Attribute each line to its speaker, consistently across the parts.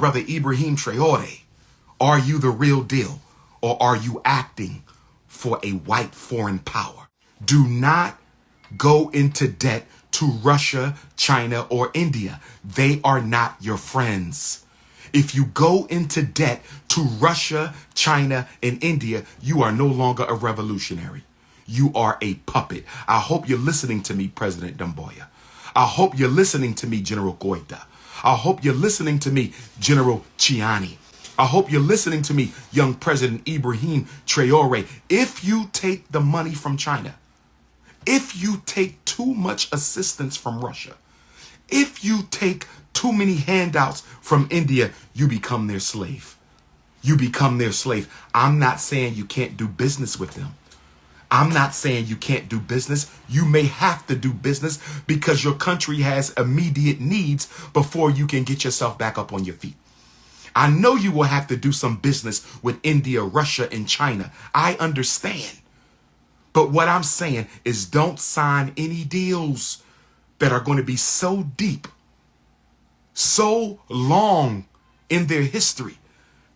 Speaker 1: brother Ibrahim Traore, are you the real deal, or are you acting for a white foreign power? Do not go into debt to Russia, China, or India. They are not your friends. If you go into debt to Russia, China, and India, you are no longer a revolutionary. You are a puppet. I hope you're listening to me, President Dumboya. I hope you're listening to me, General Goita. I hope you're listening to me, General Chiani. I hope you're listening to me, young President Ibrahim Traore. If you take the money from China, if you take too much assistance from Russia, if you take too many handouts from India, you become their slave. You become their slave. I'm not saying you can't do business with them. I'm not saying you can't do business. You may have to do business because your country has immediate needs before you can get yourself back up on your feet. I know you will have to do some business with India, Russia, and China. I understand. But what I'm saying is don't sign any deals that are going to be so deep, so long in their history,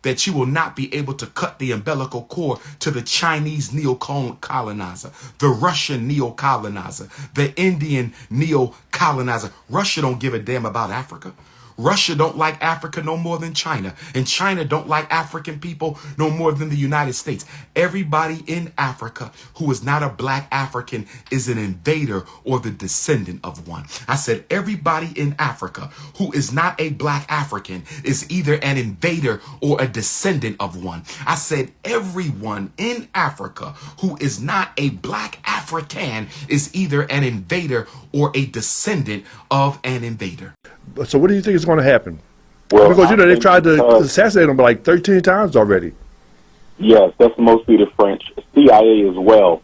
Speaker 1: that you will not be able to cut the umbilical cord to the Chinese neo-colonizer, the Russian neo-colonizer, the Indian neo-colonizer. Russia don't give a damn about Africa. Russia don't like Africa no more than China. And China don't like African people no more than the United States. Everybody in Africa who is not a black African is an invader or the descendant of one. I said everybody in Africa who is not a black African is either an invader or a descendant of one. I said everyone in Africa who is not a black African is either an invader or a descendant of an invader.
Speaker 2: So what do you think is going to happen?
Speaker 3: Well,
Speaker 2: because, you know, they tried to assassinate him like 13 times already.
Speaker 3: Yes, that's mostly the French. CIA as well.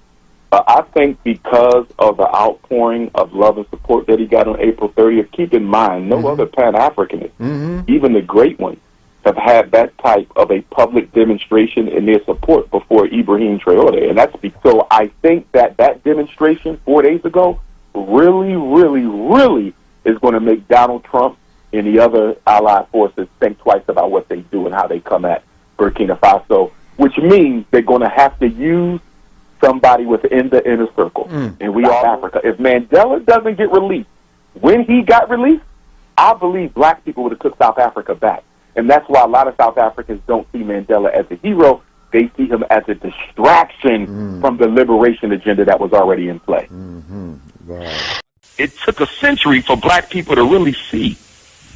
Speaker 3: I think because of the outpouring of love and support that he got on April 30th, keep in mind, no other Pan-Africanist, even the great ones, have had that type of a public demonstration in their support before Ibrahim Traore. And that's because, so I think that that demonstration 4 days ago really is going to make Donald Trump and the other allied forces think twice about what they do and how they come at Burkina Faso, which means they're going to have to use somebody within the inner circle. And we are Africa. If Mandela doesn't get released, when he got released, I believe black people would have took South Africa back. And that's why a lot of South Africans don't see Mandela as a hero. They see him as a distraction from the liberation agenda that was already in play.
Speaker 2: Wow.
Speaker 4: It took a century for black people to really see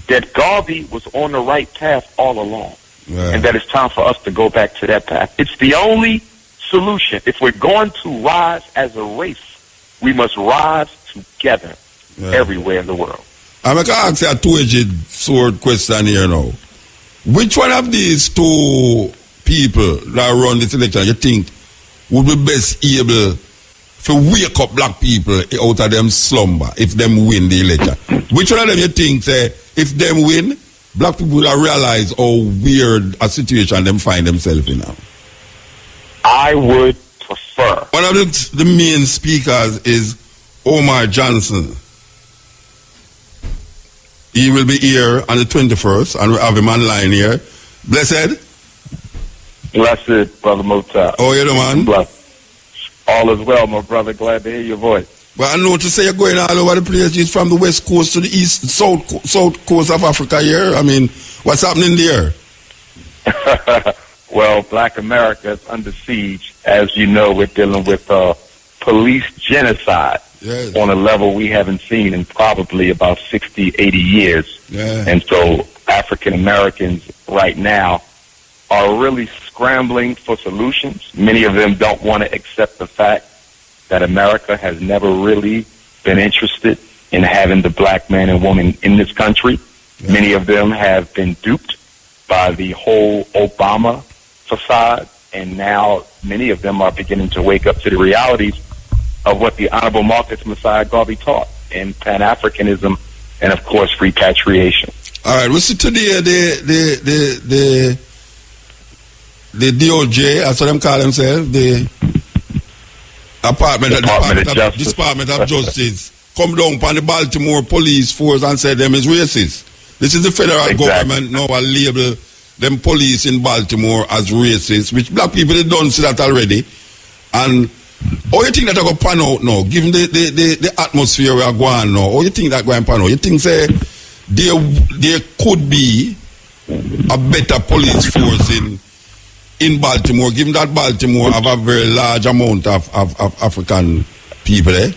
Speaker 4: that Garvey was on the right path all along, and that it's time for us to go back to that path. It's the only solution. If we're going to rise as a race, we must rise together everywhere in the world.
Speaker 5: I'm going to ask you a two-edged sword question here now. Which one of these two people that run this election you think would be best able to wake up black people out of them slumber if them win the election? Which one of them you think say, if them win, black people will realize how weird a situation them find themselves in now?
Speaker 4: I would prefer.
Speaker 5: One of the main speakers is Umar Johnson. He will be here on the 21st, and we have him online here. Blessed?
Speaker 4: Blessed, Brother Muta.
Speaker 5: Oh, you know, man?
Speaker 4: Blessed. All is well, my brother. Glad to hear your voice.
Speaker 5: Well, I know to say you're going all over the place. You're from the west coast to the east, south coast of Africa here. I mean, what's happening there?
Speaker 4: Well, Black America is under siege. As you know, we're dealing with police genocide on a level we haven't seen in probably about 60, 80 years. And so African Americans right now are really scrambling for solutions. Many of them don't want to accept the fact that America has never really been interested in having the black man and woman in this country. Many of them have been duped by the whole Obama facade, and now many of them are beginning to wake up to the realities of what the Honorable Marcus Messiah Garvey taught in Pan-Africanism and, of course, repatriation.
Speaker 5: All right, we see today the DOJ, that's what them call themselves, the Department of Justice, come down upon the Baltimore police force and said them is racist. This is the federal
Speaker 4: Exactly.
Speaker 5: government now a label them police in Baltimore as racist, which black people they don't see that already. And how you think that I go pan out now, given the atmosphere we are going now? How you think that going pan out? You think say there could be a better police force in Baltimore, given that Baltimore have a very large amount of African people, eh?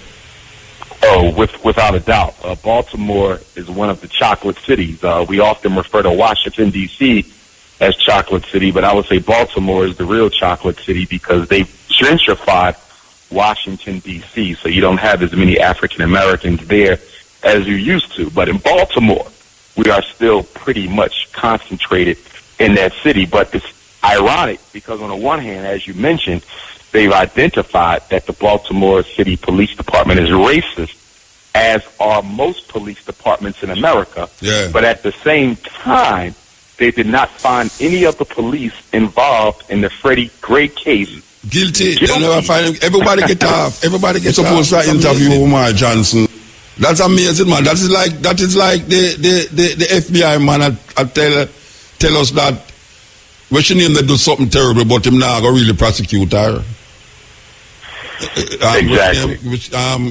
Speaker 4: Oh, without a doubt. Baltimore is one of the chocolate cities. We often refer to Washington, D.C. as chocolate city, but I would say Baltimore is the real chocolate city because they gentrified Washington, D.C., so you don't have as many African Americans there as you used to. But in Baltimore, we are still pretty much concentrated in that city. But it's ironic because on the one hand, as you mentioned, they've identified that the Baltimore City Police Department is racist, as are most police departments in America.
Speaker 5: Yeah.
Speaker 4: But at the same time, they did not find any of the police involved in the Freddie Gray case
Speaker 5: Guilty. They never find him. Everybody get off. Everybody get off. Supposed to interview Umar Johnson. That's amazing, man. That is like the FBI man. I tell us that we should name they do something terrible, but him now go really prosecute her.
Speaker 4: Exactly.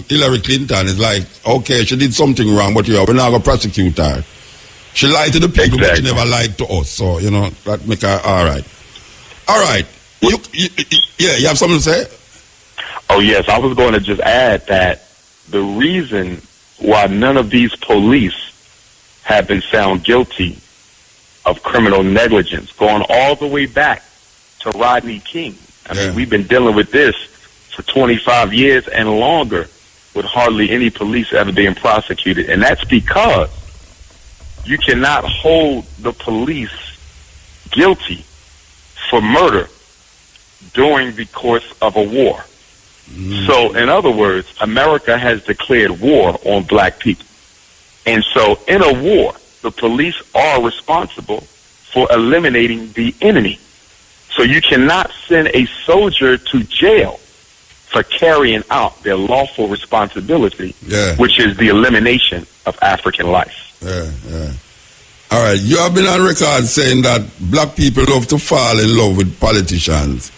Speaker 5: Hillary Clinton is like, okay, she did something wrong, but we're not gonna prosecute her. She lied to the people, but she never lied to us. So that make her all right. All right. You have something to say?
Speaker 4: Oh, yes. I was going to just add that the reason why none of these police have been found guilty of criminal negligence, going all the way back to Rodney King. I mean, we've been dealing with this for 25 years and longer with hardly any police ever being prosecuted. And that's because you cannot hold the police guilty for murder during the course of a war. So, in other words, America has declared war on black people. And so, in a war, the police are responsible for eliminating the enemy. So you cannot send a soldier to jail for carrying out their lawful responsibility, which is the elimination of African life.
Speaker 5: All right, you have been on record saying that black people love to fall in love with politicians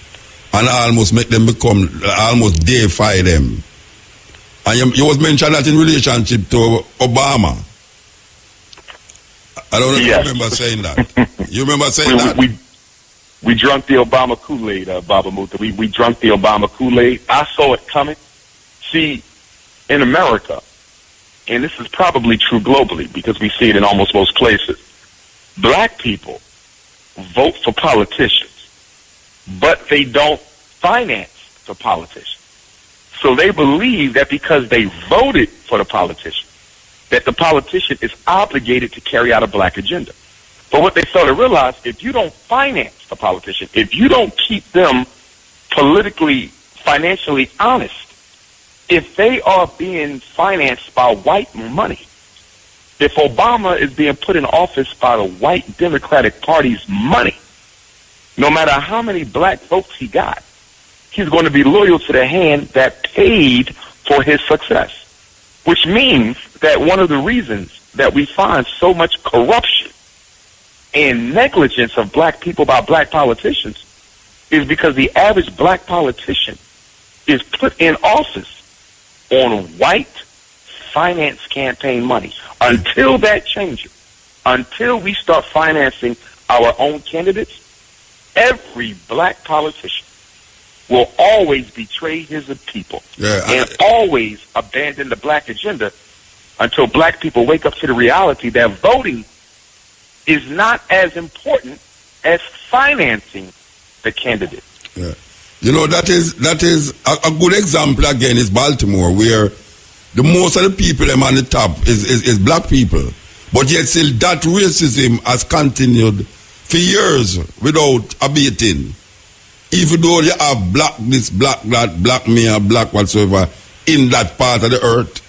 Speaker 5: and almost make them almost deify them. And you was mentioned that in relationship to Obama. I don't know if you remember saying that. You remember saying that?
Speaker 4: We drunk the Obama Kool-Aid, Baba Muta. We drunk the Obama Kool-Aid. I saw it coming. See, in America, and this is probably true globally because we see it in almost most places, black people vote for politicians, but they don't finance the politician. So they believe that because they voted for the politician, that the politician is obligated to carry out a black agenda. But what they fail to realize, if you don't finance the politician, if you don't keep them politically, financially honest, if they are being financed by white money, if Obama is being put in office by the white Democratic Party's money, no matter how many black votes he got, he's going to be loyal to the hand that paid for his success. Which means that one of the reasons that we find so much corruption and negligence of black people by black politicians is because the average black politician is put in office on white finance campaign money. Until that changes, until we start financing our own candidates, every black politician will always betray his people and always abandon the black agenda until black people wake up to the reality that voting is not as important as financing the candidate.
Speaker 5: You know, that is a good example again is Baltimore, where the most of the people them on the top is black people. But yet still that racism has continued for years without abating. Even though you have black this, black that, black mayor, black whatsoever in that part of the earth.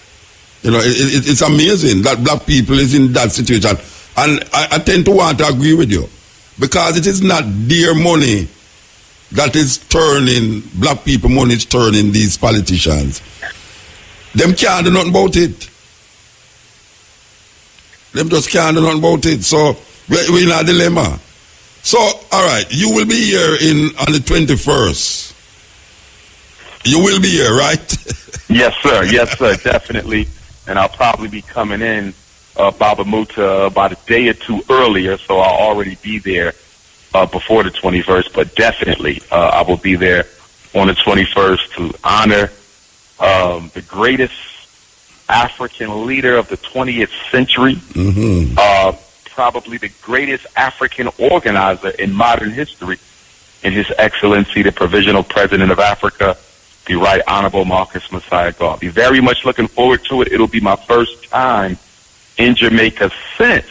Speaker 5: You know, it's amazing that black people is in that situation. And I tend to want to agree with you. Because it is not their money that is turning, black people money is turning these politicians. Them can't do nothing about it. Them just can't do nothing about it. So we're in a dilemma. So, all right, you will be here on the 21st. You will be here, right?
Speaker 4: Yes, sir. Yes, sir. Definitely. And I'll probably be coming in, Baba Muta, about a day or two earlier, so I'll already be there before the 21st. But definitely, I will be there on the 21st to honor the greatest African leader of the 20th century, probably the greatest African organizer in modern history, in His Excellency, the Provisional President of Africa, the Right Honorable Marcus Messiah Garvey. Very much looking forward to it. It'll be my first time in Jamaica since,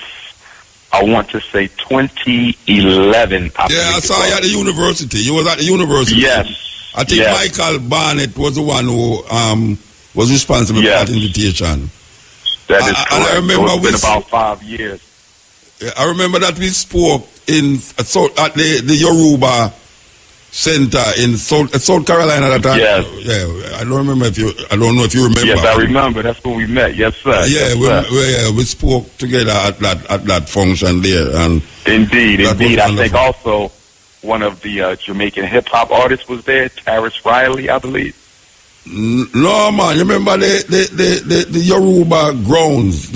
Speaker 4: I want to say, 2011.
Speaker 5: I saw you at the university. You was at the university.
Speaker 4: Yes.
Speaker 5: I think Michael Barnett was the one who was responsible for that invitation.
Speaker 4: That is correct.
Speaker 5: And I remember
Speaker 4: it's been about 5 years.
Speaker 5: I remember that we spoke at the Yoruba Center in South Carolina at that time.
Speaker 4: Yes.
Speaker 5: Yeah, I don't know if you remember.
Speaker 4: Yes, I remember. That's when we met. Yes, sir.
Speaker 5: Yeah,
Speaker 4: yes,
Speaker 5: we spoke together at that function there. And
Speaker 4: indeed. I think also one of the Jamaican hip hop artists was there, Taris Riley, I believe.
Speaker 5: No, man. You remember the Yoruba grounds?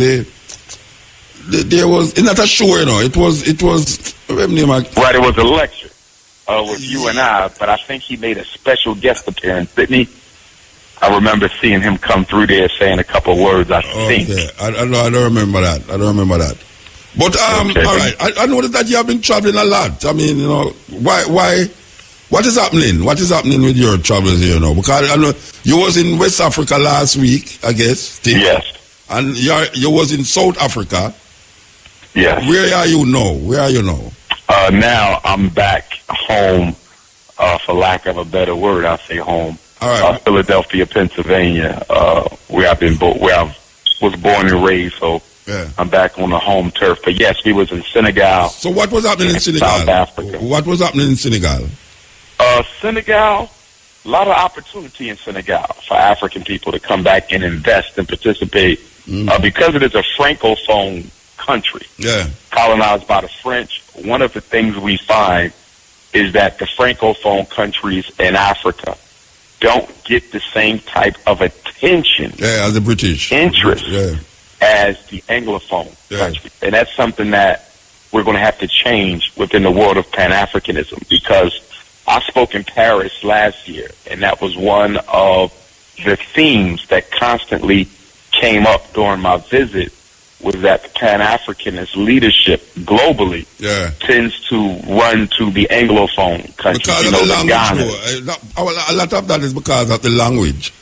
Speaker 5: There was, it's not a show, you know. It was.
Speaker 4: Right, it was a lecture with you and I, but I think he made a special guest appearance, didn't he? I remember seeing him come through there saying a couple of words, I think.
Speaker 5: Okay. I don't remember that. But,
Speaker 4: okay.
Speaker 5: All right. I noticed that you have been traveling a lot. I mean, you know, why? What is happening? What is happening with your travels here, you know? Because I know you was in West Africa last week, I guess.
Speaker 4: Yes.
Speaker 5: And you was in South Africa.
Speaker 4: Yes.
Speaker 5: Where are you now?
Speaker 4: Now I'm back home, for lack of a better word, I'll say home.
Speaker 5: All right.
Speaker 4: Philadelphia, Pennsylvania, where I was born and raised, so
Speaker 5: yeah.
Speaker 4: I'm back on the home turf. But yes, we was in Senegal.
Speaker 5: So what was happening in Senegal?
Speaker 4: South Africa.
Speaker 5: What was happening in Senegal?
Speaker 4: Senegal, a lot of opportunity in Senegal for African people to come back and invest and participate, because it is a Francophone country, colonized by the French. One of the things we find is that the Francophone countries in Africa don't get the same type of attention,
Speaker 5: as the British
Speaker 4: interest, as the Anglophone countries, and that's something that we're going to have to change within the world of Pan-Africanism. Because I spoke in Paris last year, and that was one of the themes that constantly came up during my visit, was that the Pan-Africanist leadership globally tends to run to the Anglophone countries.
Speaker 5: Because of the language. A lot of that is because of the language.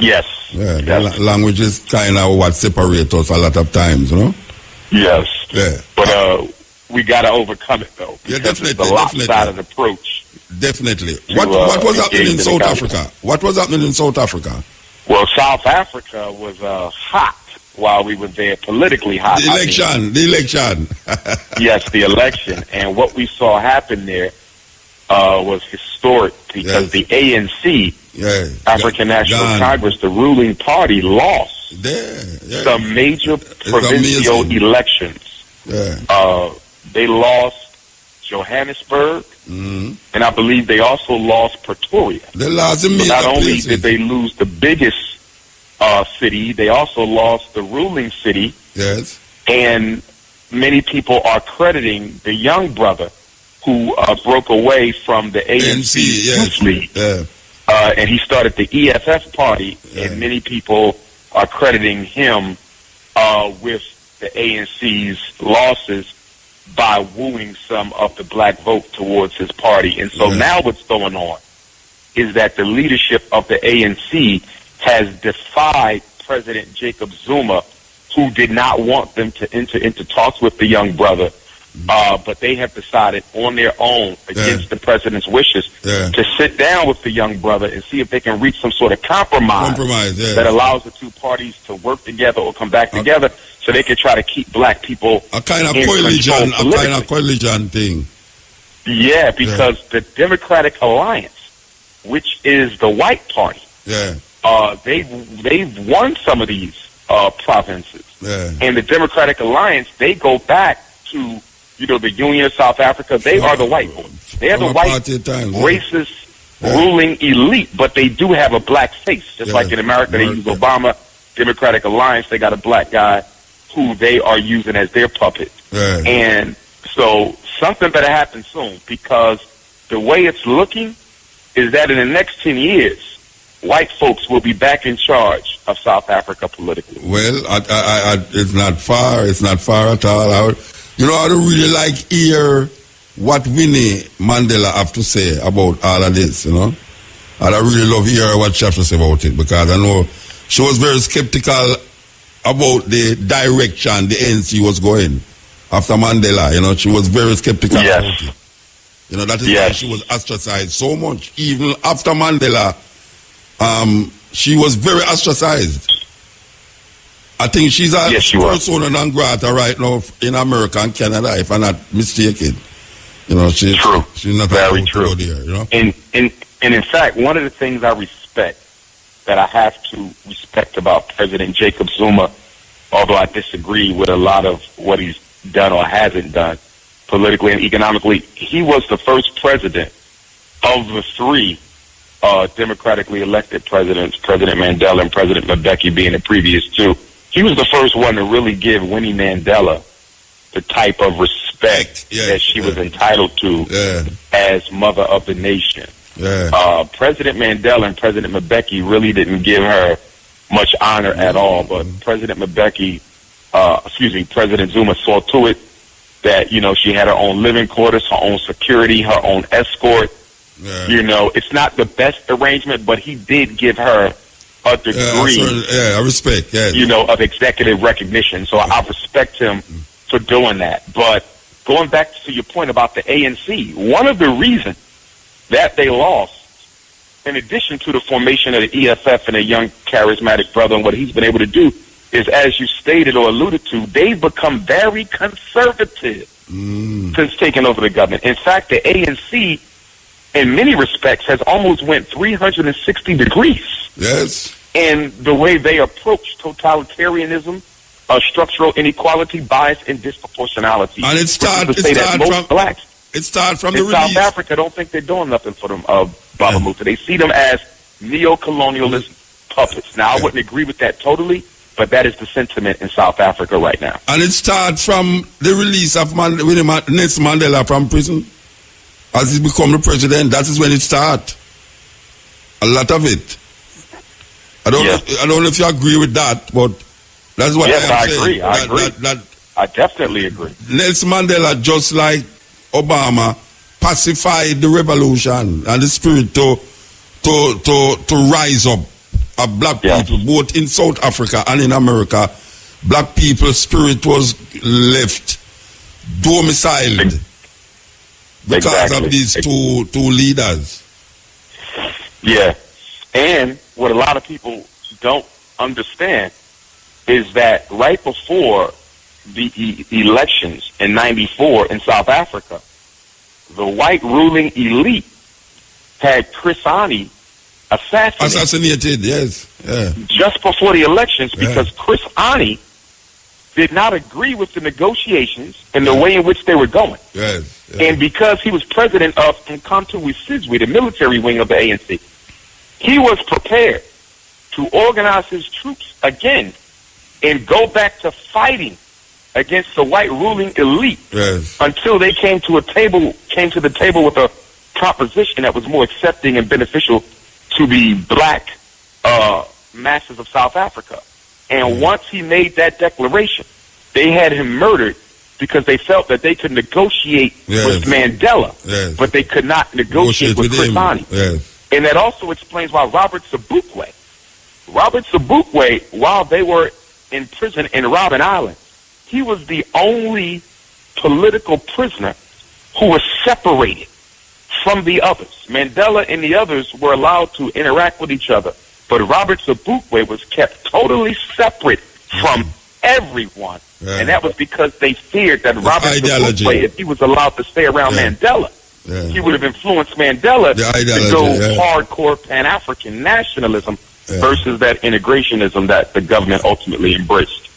Speaker 4: Yes.
Speaker 5: Yeah, the language is kind of what separates us a lot of times, you know?
Speaker 4: Yes.
Speaker 5: Yeah.
Speaker 4: But we got to overcome it, though.
Speaker 5: Yeah, definitely.
Speaker 4: It's a lopsided approach.
Speaker 5: Definitely. What was happening in South Africa? What was happening in South Africa?
Speaker 4: Well, South Africa was hot while we were there, politically hot.
Speaker 5: The election.
Speaker 4: Yes, the election. And what we saw happen there was historic, because the ANC, African National Congress, the ruling party, lost some major provincial elections. They lost Johannesburg, and I believe they also lost Pretoria.
Speaker 5: They lost
Speaker 4: not only did they lose the biggest city, they also lost the ruling city.
Speaker 5: Yes.
Speaker 4: And many people are crediting the young brother who broke away from the ANC Youth League. And he started the EFF party, and many people are crediting him with the ANC's losses by wooing some of the black vote towards his party. And so now what's going on is that the leadership of the ANC has defied President Jacob Zuma, who did not want them to enter into talks with the young brother, but they have decided on their own, against the president's wishes, to sit down with the young brother and see if they can reach some sort of compromise that allows the two parties to work together or come back together, so they can try to keep black people
Speaker 5: a kind of coalition thing.
Speaker 4: Yeah, because the Democratic Alliance, which is the white party, they've won some of these provinces. And the Democratic Alliance, they go back to, the Union of South Africa. They are the white boys. They are the white racist ruling elite, but they do have a black face. Just like in America, they use Obama, Democratic Alliance, they got a black guy who they are using as their puppet. And so something better happen soon, because the way it's looking is that in the next 10 years, white folks will be back in charge of South Africa politically.
Speaker 5: Well, it's not far. It's not far at all. I don't really like hear what Winnie Mandela have to say about all of this, And I really love hear what she have to say about it, because I know she was very skeptical about the direction the ANC was going after Mandela. She was very skeptical about it. That is why she was ostracized so much. Even after Mandela, she was very ostracized. I think she's a persona non grata right now in America and Canada, if I'm not mistaken. She's not
Speaker 4: very true.
Speaker 5: There,
Speaker 4: And in fact, one of the things I respect, that I have to respect about President Jacob Zuma, although I disagree with a lot of what he's done or hasn't done politically and economically, he was the first president of the three democratically elected presidents, President Mandela and President Mbeki being the previous two. He was the first one to really give Winnie Mandela the type of respect that she was entitled to as mother of the nation. President Mandela and President Mbeki really didn't give her much honor at all, but President Zuma saw to it that, she had her own living quarters, her own security, her own escort. It's not the best arrangement, but he did give her a degree
Speaker 5: I respect,
Speaker 4: of executive recognition. So I respect him for doing that. But going back to your point about the ANC, one of the reasons that they lost, in addition to the formation of the EFF and a young charismatic brother and what he's been able to do, is, as you stated or alluded to, they've become very conservative since taking over the government. In fact, the ANC, in many respects, has almost went 360 degrees.
Speaker 5: Yes.
Speaker 4: In the way they approach totalitarianism, structural inequality, bias, and disproportionality.
Speaker 5: And it starts from the release.
Speaker 4: South Africa don't think they're doing nothing for them, Baba Muta. They see them as neo-colonialist puppets. Now, I wouldn't agree with that totally, but that is the sentiment in South Africa right now.
Speaker 5: And it starts from the release of Nelson Mandela from prison. As he become the president, that is when it starts. A lot of it. I don't know if you agree with that, but that's what I
Speaker 4: agree. I agree. I definitely agree.
Speaker 5: Nelson Mandela, just like Obama, pacified the revolution and the spirit to rise up of black people, both in South Africa and in America. Black people's spirit was left domiciled because of these two leaders.
Speaker 4: Yeah. And what a lot of people don't understand is that right before the elections in '94 in South Africa, the white ruling elite had Chris Ani assassinated.
Speaker 5: Yes. Yeah.
Speaker 4: Just before the elections, because Chris Ani did not agree with the negotiations and the way in which they were going.
Speaker 5: Yes.
Speaker 4: And because he was president of Umkhonto we Sizwe, the military wing of the ANC, he was prepared to organize his troops again and go back to fighting against the white ruling elite until they came to the table with a proposition that was more accepting and beneficial to the black masses of South Africa. And once he made that declaration, they had him murdered because they felt that they could negotiate with Mandela, but they could not negotiate with Chris Ani. And that also explains why Robert Sobukwe, while they were in prison in Robben Island, he was the only political prisoner who was separated from the others. Mandela and the others were allowed to interact with each other, but Robert Sobukwe was kept totally separate from everyone. And that was because they feared that Robert Sobukwe, if he was allowed to stay around Mandela, he would have influenced Mandela to go hardcore Pan-African nationalism versus that integrationism that the government ultimately embraced.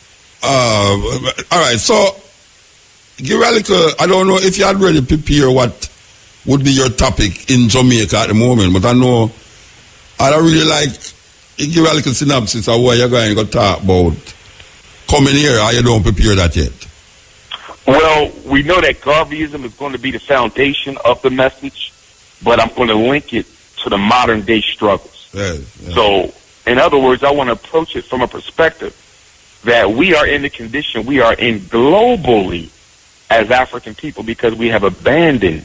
Speaker 5: All right, so give a little, I don't know if you had already prepared what would be your topic in Jamaica at the moment, but I know I don't really like, give a little synopsis of what you're going to talk about coming here, or you don't prepare that yet?
Speaker 4: Well, we know that Garveyism is going to be the foundation of the message, but I'm going to link it to the modern day struggles. So, in other words, I want to approach it from a perspective that we are in the condition we are in globally as African people because we have abandoned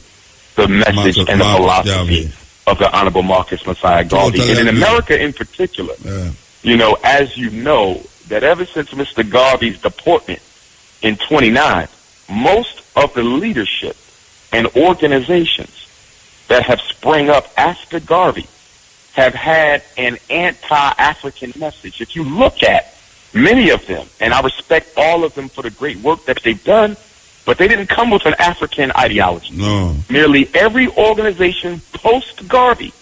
Speaker 4: the message and the philosophy of the Honorable Marcus Messiah Garvey. And in America in particular, you know, as you know, that ever since Mr. Garvey's deportment in 29, most of the leadership and organizations that have sprung up after Garvey have had an anti-African message. If you look at many of them, and I respect all of them for the great work that they've done, but they didn't come with an African ideology.
Speaker 5: No.
Speaker 4: Nearly every organization post-Garvey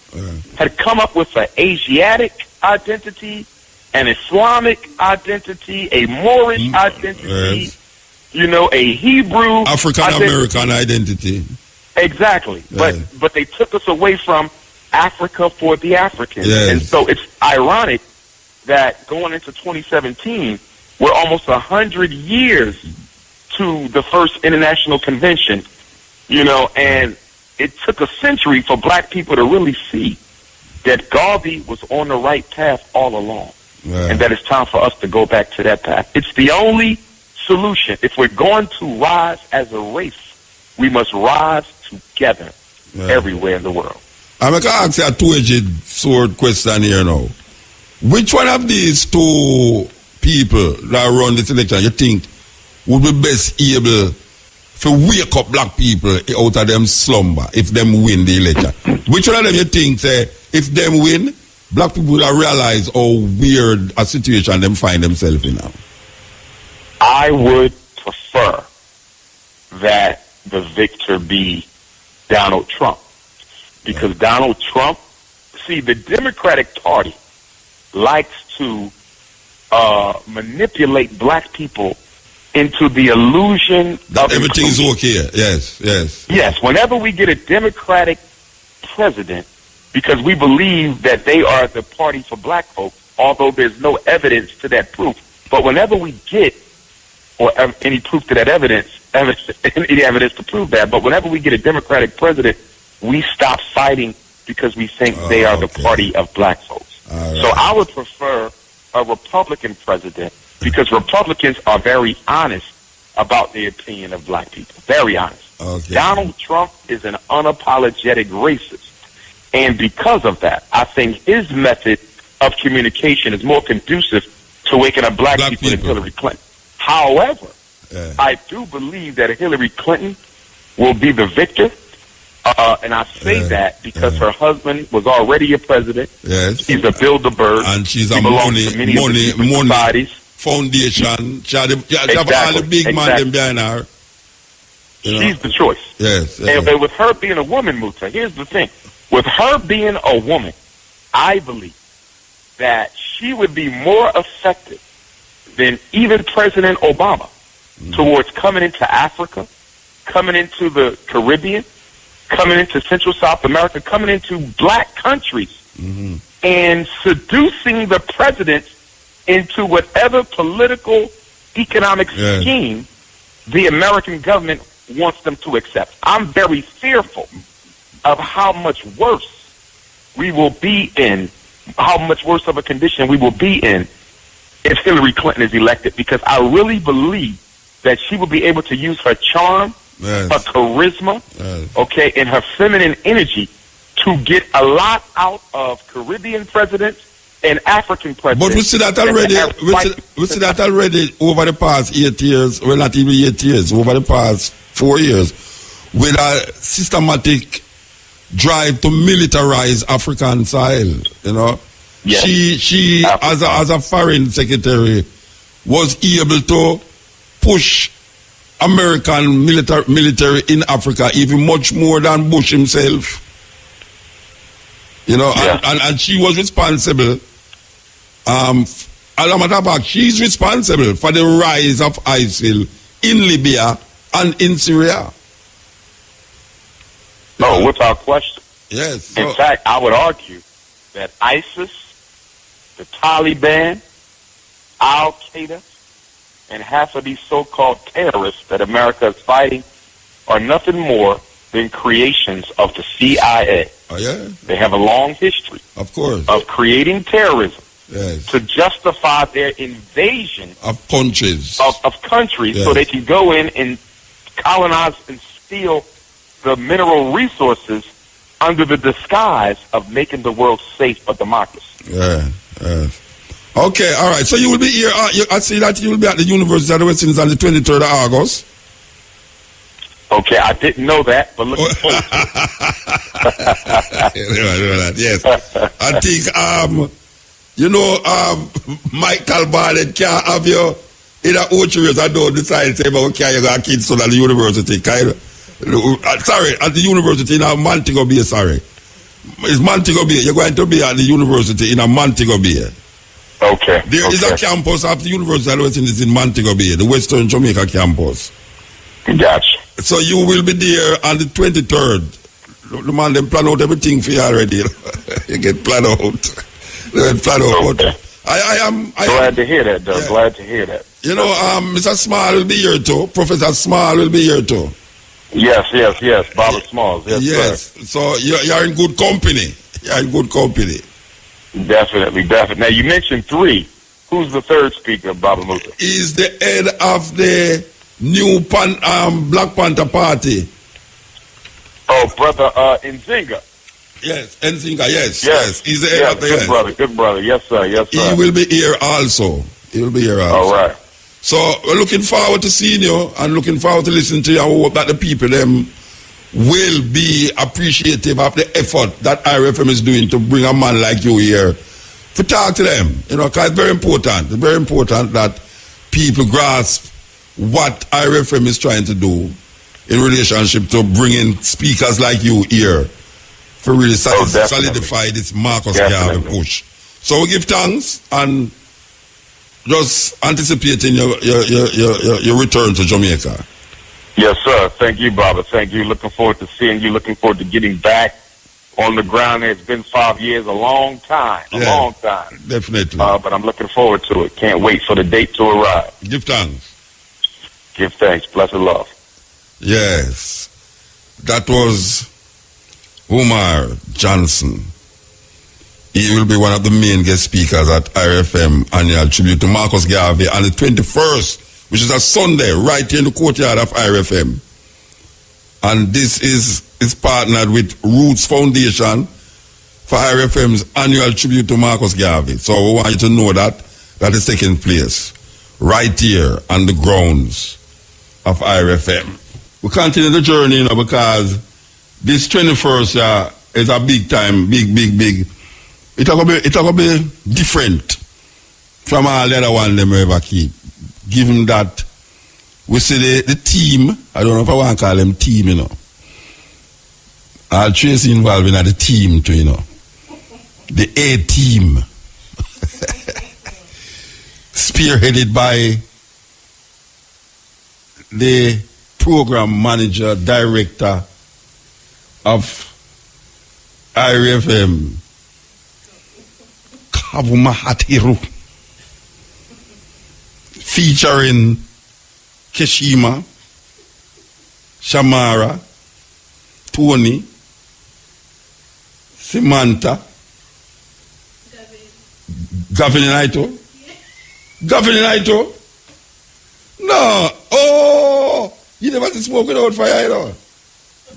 Speaker 4: had come up with an Asiatic identity, an Islamic identity, a Moorish identity, you know, a Hebrew
Speaker 5: African-American identity.
Speaker 4: Exactly. But they took us away from Africa for the Africans. And so it's ironic that going into 2017, we're almost 100 years to the first international convention, you know, and it took a century for black people to really see that Garvey was on the right path all along, and that it's time for us to go back to that path. It's the only solution. If we're going to rise as a race, we must rise together everywhere in the world.
Speaker 5: I'm going to ask you a two-edged sword question here now. Which one of these two people that run this election you think would be best able to wake up black people out of them slumber if them win the election? Which one of them you think say if them win, black people will realize how weird a situation them find themselves in now?
Speaker 4: I would prefer that the victor be Donald Trump. Because Donald Trump, see, the Democratic Party likes to manipulate black people into the illusion
Speaker 5: that everything's okay. Yes.
Speaker 4: Whenever we get a Democratic president, because we believe that they are the party for black folks, although there's no evidence to that proof. But whenever we get, or any proof to that evidence, any evidence to prove that, but whenever we get a Democratic president, we stop fighting because we think they are the party of black folks. So I would prefer a Republican president because Republicans are very honest about the opinion of black people. Very honest. Donald Trump is an unapologetic racist. And because of that, I think his method of communication is more conducive to waking up black people than Hillary Clinton. However, I do believe that Hillary Clinton will be the victor. And I say that because her husband was already a president. He's a Bilderberg.
Speaker 5: And she's a money foundation. She had all the big man behind her.
Speaker 4: She's the choice. And with her being a woman, Muta, here's the thing. With her being a woman, I believe that she would be more effective than even President Obama towards coming into Africa, coming into the Caribbean, coming into Central South America, coming into black countries, and seducing the presidents into whatever political, economic scheme the American government wants them to accept. I'm very fearful of how much worse we will be in, how much worse of a condition we will be in if Hillary Clinton is elected, because I really believe that she will be able to use her charm, her charisma, and her feminine energy to get a lot out of Caribbean presidents and African presidents.
Speaker 5: But we see that already. We see that already over the past 8 years, well, not even 8 years, over the past 4 years, with a systematic drive to militarize African soil. You know, she as a foreign secretary was able to push American military in Africa even much more than Bush himself. You know, and she was responsible Al-Matabak, she's responsible for the rise of ISIL in Libya and in Syria.
Speaker 4: No, without question.
Speaker 5: Yes.
Speaker 4: In fact, I would argue that ISIS, the Taliban, Al-Qaeda, and half of these so-called terrorists that America is fighting are nothing more than creations of the CIA.
Speaker 5: Oh, yeah?
Speaker 4: They have a long history,
Speaker 5: of course,
Speaker 4: of creating terrorism,
Speaker 5: yes,
Speaker 4: to justify their invasion
Speaker 5: of countries,
Speaker 4: of countries,
Speaker 5: yes,
Speaker 4: so they can go in and colonize and steal the mineral resources under the disguise of making the world safe for democracy.
Speaker 5: Yeah, yes. Okay, all right. So you will be here. I see that you will be at the University of the West Indies on the 23rd of August.
Speaker 4: Okay, I didn't know that, but looking forward to
Speaker 5: it. Yes. I think, Michael Barnett can't have you in a Ocho I don't decide to say about you got kids at the university. Sorry, at the university in Montego Bay, sorry. It's Montego Bay. You're going to be at the university in Montego Bay.
Speaker 4: Okay.
Speaker 5: There is a campus of the University of the West Indies in Montego Bay, the Western Jamaica campus.
Speaker 4: Gotcha.
Speaker 5: So you will be there on the 23rd. The man, them plan out everything for you already. You get planned out. They get planned out.
Speaker 4: Okay.
Speaker 5: I am
Speaker 4: glad to hear that, though. Yeah. Glad to hear that.
Speaker 5: You know, Mr. Small will be here too. Professor Small will be here too.
Speaker 4: Yes. Bobby Smalls. Yes.
Speaker 5: Sir. So you're in good company. You're in good company.
Speaker 4: Definitely. Now, you mentioned 3. Who's the third speaker, Baba Muta?
Speaker 5: He's the head of the new Black Panther Party.
Speaker 4: Oh, brother Nzinga.
Speaker 5: Yes, Nzinga, yes. He's the head of the
Speaker 4: Good brother. Yes, sir.
Speaker 5: He will be here also.
Speaker 4: All right.
Speaker 5: So we're looking forward to seeing you and looking forward to listening to you. I hope that the people them will be appreciative of the effort that IRFM is doing to bring a man like you here to talk to them. You know, because it's very important. It's very important that people grasp what IRFM is trying to do in relationship to bringing speakers like you here for really solidify this Marcus Garvey push. So we give thanks and just anticipating your return to Jamaica.
Speaker 4: Yes, sir. Thank you, Baba. Thank you. Looking forward to seeing you. Looking forward to getting back on the ground. It's been 5 years, a long time. Long time.
Speaker 5: Definitely.
Speaker 4: But I'm looking forward to it. Can't wait for the date to arrive.
Speaker 5: Give thanks.
Speaker 4: Give thanks. Blessed love.
Speaker 5: Yes. That was Umar Johnson. He will be one of the main guest speakers at IRFM annual tribute to Marcus Garvey on the 21st, which is a Sunday, right here in the courtyard of IRFM. And this is partnered with Roots Foundation for IRFM's annual tribute to Marcus Garvey. So we want you to know that is taking place right here on the grounds of IRFM. We continue the journey, because this 21st is a big time, big. It's going to be different from all the other ones them ever keep. Given that we see the team, I don't know if I want to call them team, I'll trace involved in the team too, The A-team. Spearheaded by the program manager, director of IRFM, Kavumahatiru, featuring Keshima, Shamara, Tony, Samantha, Gavin Naito. Gavin Naito? No. Oh, you never smoke without fire,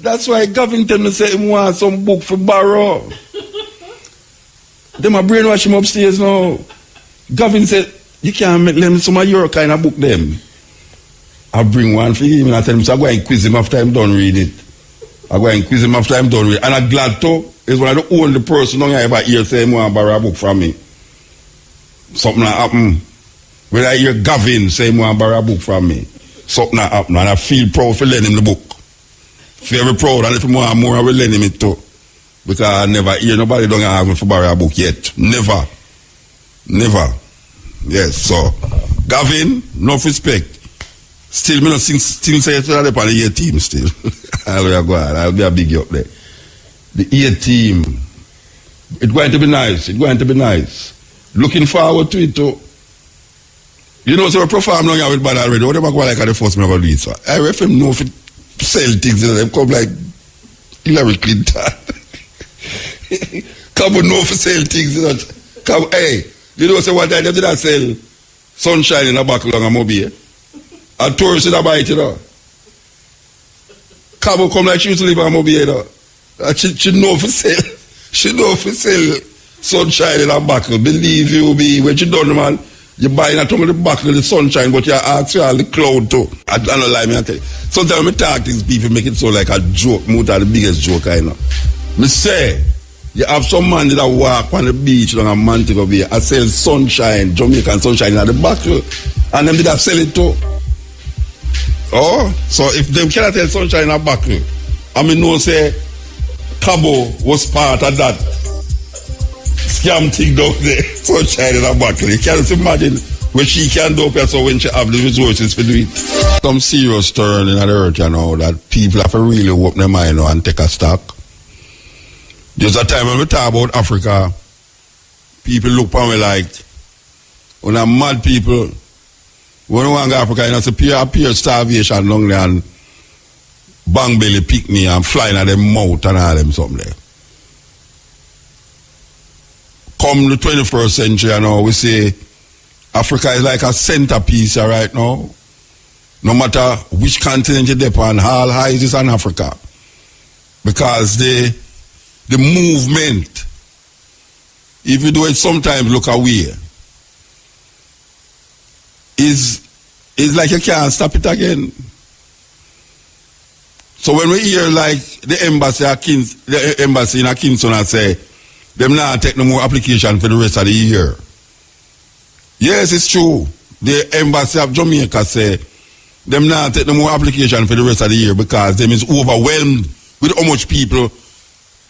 Speaker 5: That's why Gavin tell me say he want some book for borrow. Them a brainwash him upstairs now. Gavin said, you can't make them some of your kind of book them. I bring one for him and I tell him, so I go and quiz him after I'm done read it. And I'm glad to. It's one of the only person I ever hear say he want to borrow a book from me. Something like happen. When I hear Gavin say he want to borrow a book from me, something like happen. And I feel proud for lending him the book. Very proud, and if you want more, I will lend him it too. Because I never hear nobody don't ask me for borrow a book yet. Never. Never. Yes, so Gavin, enough respect. Still, me not still say to the A team still. I'll be a big up there. The A team. It's going to be nice. It's going to be nice. Looking forward to it too. You know, so we perform long with bad already. Whatever go like at the first me about this. I refer him know if it sell things and them come like Hillary Clinton. Come on, know for sell things, you know. Come, hey, you know, so what I did I sell sunshine in a buckle on a mobile. A tourist in a bite, you know. Cabo come like she used to live on a mobile, you know. She know for sell. She know for sell sunshine in a buckle. Believe you me, when she done, man, you buy not only the buckle of the sunshine, but you ask for all the cloud too. I don't lie, me, I tell you. Sometimes I talk to these people, make it so like a joke, muta the biggest joke I know. Me say, you have some man that walk on the beach on a month ago, I sell sunshine, Jamaican sunshine in the buckle, and them did I sell it too. Oh, so if them cannot sell sunshine in a buckle, I mean, no say, Cabo was part of that scam thing down there, sunshine in a buckle. You can't imagine what she can do so when she have the resources to do it. Some serious turn in the earth, you know, that people have to really open their mind and take a stock. There's a time when we talk about Africa, people look at me like, when I'm mad people, when we want to go to Africa, you know, it's pure starvation long there and bang belly pick me and flying at them mouth and all them something there. Come the 21st century, you know, we say Africa is like a centerpiece right now. No matter which continent you depend on, all eyes is on Africa. Because the movement, if you do it sometimes look away, is like you can't stop it again. So when we hear like the embassy in Kingston and say, them not take no more application for the rest of the year. Yes, it's true. The embassy of Jamaica say, them not take no more application for the rest of the year because them is overwhelmed with how much people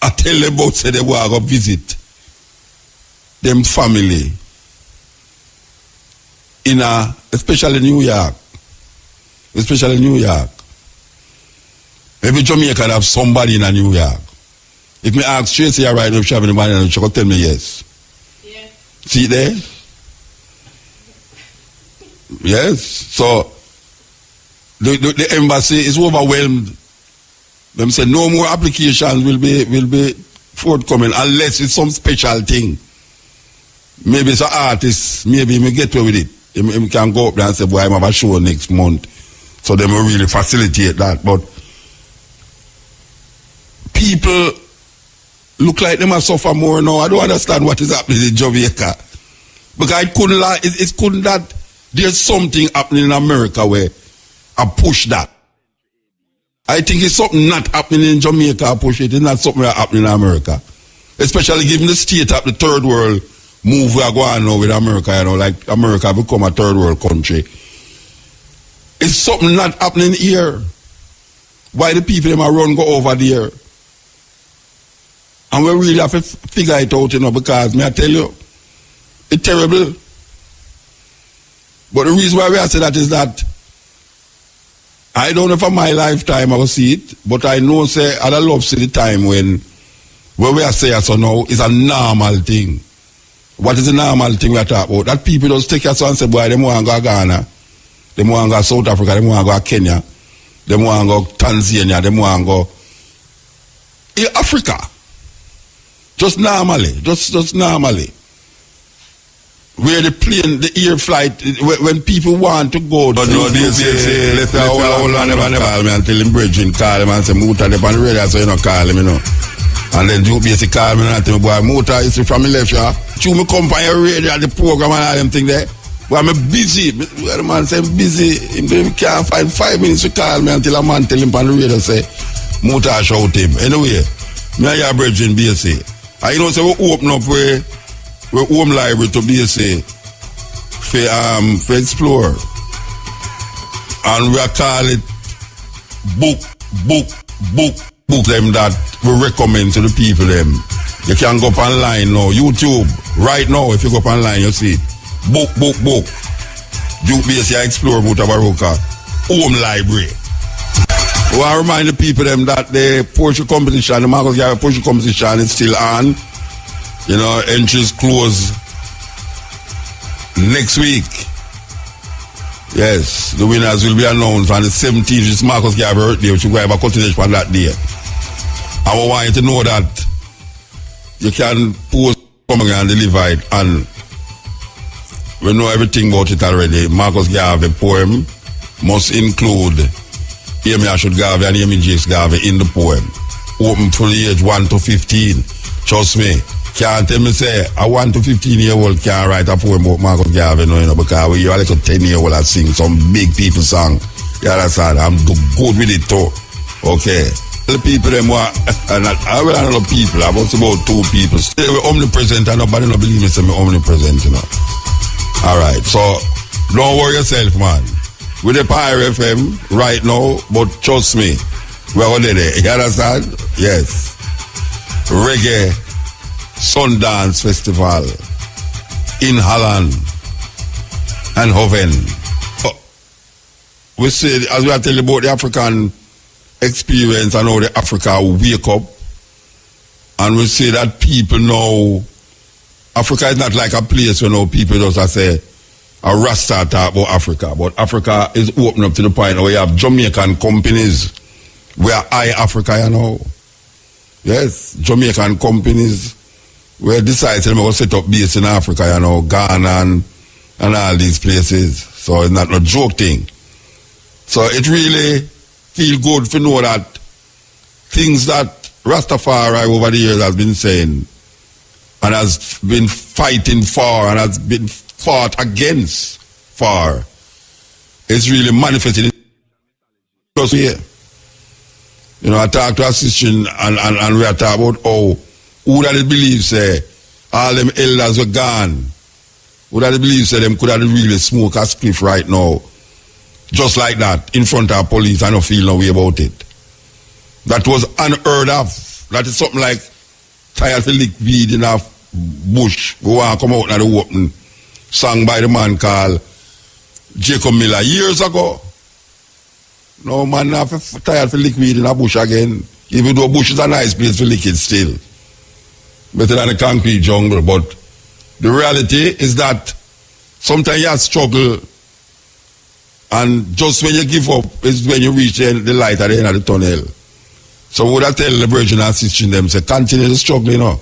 Speaker 5: I tell them about say they want to go visit them family in especially New York. Especially New York. Every Jamaican have somebody in New York. If me ask Tracy right now if she have anybody, she will tell me yes. Yeah. See there? Yes. So the embassy is overwhelmed. Them say no more applications will be forthcoming unless it's some special thing. Maybe it's an artist, maybe me get away with it. He can go up there and say, boy, I'm have a show next month. So they will really facilitate that. But people look like them are suffer more now. I don't understand what is happening in Jamaica. Because it couldn't that there's something happening in America where I push that. I think it's something not happening in Jamaica, I push it. It's not something that's happening in America. Especially given the state of the third world move we are going now with America, you know, like America become a third world country. It's something not happening here. Why the people them are run go over there? And we really have to figure it out, you know, because may I tell you, it's terrible. But the reason why we say that is that I don't know for my lifetime I will see it, but I know say I love see the time when we are saying so now is a normal thing. What is the normal thing we are talking about? That people just take us and say, boy, they want to go to Ghana, they want to go to South Africa, they want to go to Kenya, they want to go to Tanzania, they want to go Africa. Just normally, just normally. Where the plane, the air flight, when people want to go to... No, they say, let's hold on, never call me until him bridging call him and say, Muta, they're on the radio, so you don't call him, you know. And then you basically call me and tell me, boy, Muta, is from me left, yeah. You me come from your radio, the program and all them thing there. Boy, I'm busy. The man say, I'm busy. He can't find 5 minutes to call me until a man tell him on the radio, say, Muta, shout him. Anyway, me and your bridging, BSA. And you know, so we open up where we're home library to BSA for explore. And we are call it book them that we recommend to the people them You can go up online now. YouTube, right now, if you go up online, you see it. Book. Duke BSC Explore Mutabaruka Home Library. Well, I remind the people them that the poetry competition, the Marcus Garvey poetry competition is still on. You know, entries close next week. Yes, the winners will be announced on the 17th. It's Marcus Garvey birthday, which we have a continuation on that day. I want you to know that you can post something and deliver it, and we know everything about it already. Marcus Garvey poem must include Amy Ashwood Garvey and Amy Jakes Garvey in the poem. Open from the age 1 to 15. Trust me. Can't tell me say a 1 to 15-year-old can't write a poem about Marcus Garvey, no, you know, because when you're like a 10-year-old that sing some big people song. You understand? I'm good with it too. Okay. The people them were, and I will know people, I was about 2 people. Stay with omnipresent and nobody no believe me say me omnipresent, you know. Alright, so don't worry yourself, man. With the Pyre FM right now, but trust me, we're already there. You understand? Yes. Reggae Sundance Festival in Holland and Hoven. We say, as we are telling about the African experience and how the Africa wake up, and we say that people know Africa is not like a place where now people just say a Rasta talk about Africa, but Africa is open up to the point where you have Jamaican companies where Africa, you know. Yes, Jamaican companies where decide to go set up base in Africa, you know, Ghana and all these places. So it's not a joke thing. So it really feel good to know that things that Rastafari over the years has been saying and has been fighting for and has been fought against for is really manifested just here. You know, I talk to Assassination and we are talking about how who that believe say all them elders were gone. Who that believe say them could have really smoke a spliff right now. Just like that, in front of police, I don't feel no way about it. That was unheard of. That is something like tired to lick weed in a bush. We want to come out in the open. Sung by the man called Jacob Miller years ago. No man not tired to lick weed in a bush again. Even though bush is a nice place to lick it still. Better than a concrete jungle. But the reality is that sometimes you struggle, and just when you give up is when you reach the light at the end of the tunnel. So would I tell the brethren and sisters them, say, continue to struggle, you know.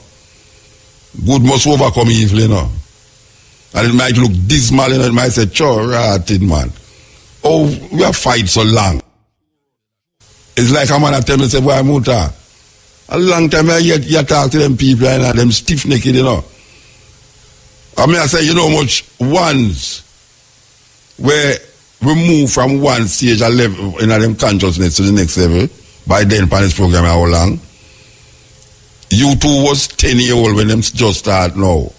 Speaker 5: Good must overcome evil, you know. And it might look dismal, you know, it might say, sure, rotted man. Oh, we have fight so long. It's like a man that tell me, say, boy, muta. A long time you talk to them people, you know, them stiff-necked, you know. I mean, I say, you know how much ones where we move from one stage a level in them consciousness to the next level by then upon this program how long. You two was 10-year-old when them just start now.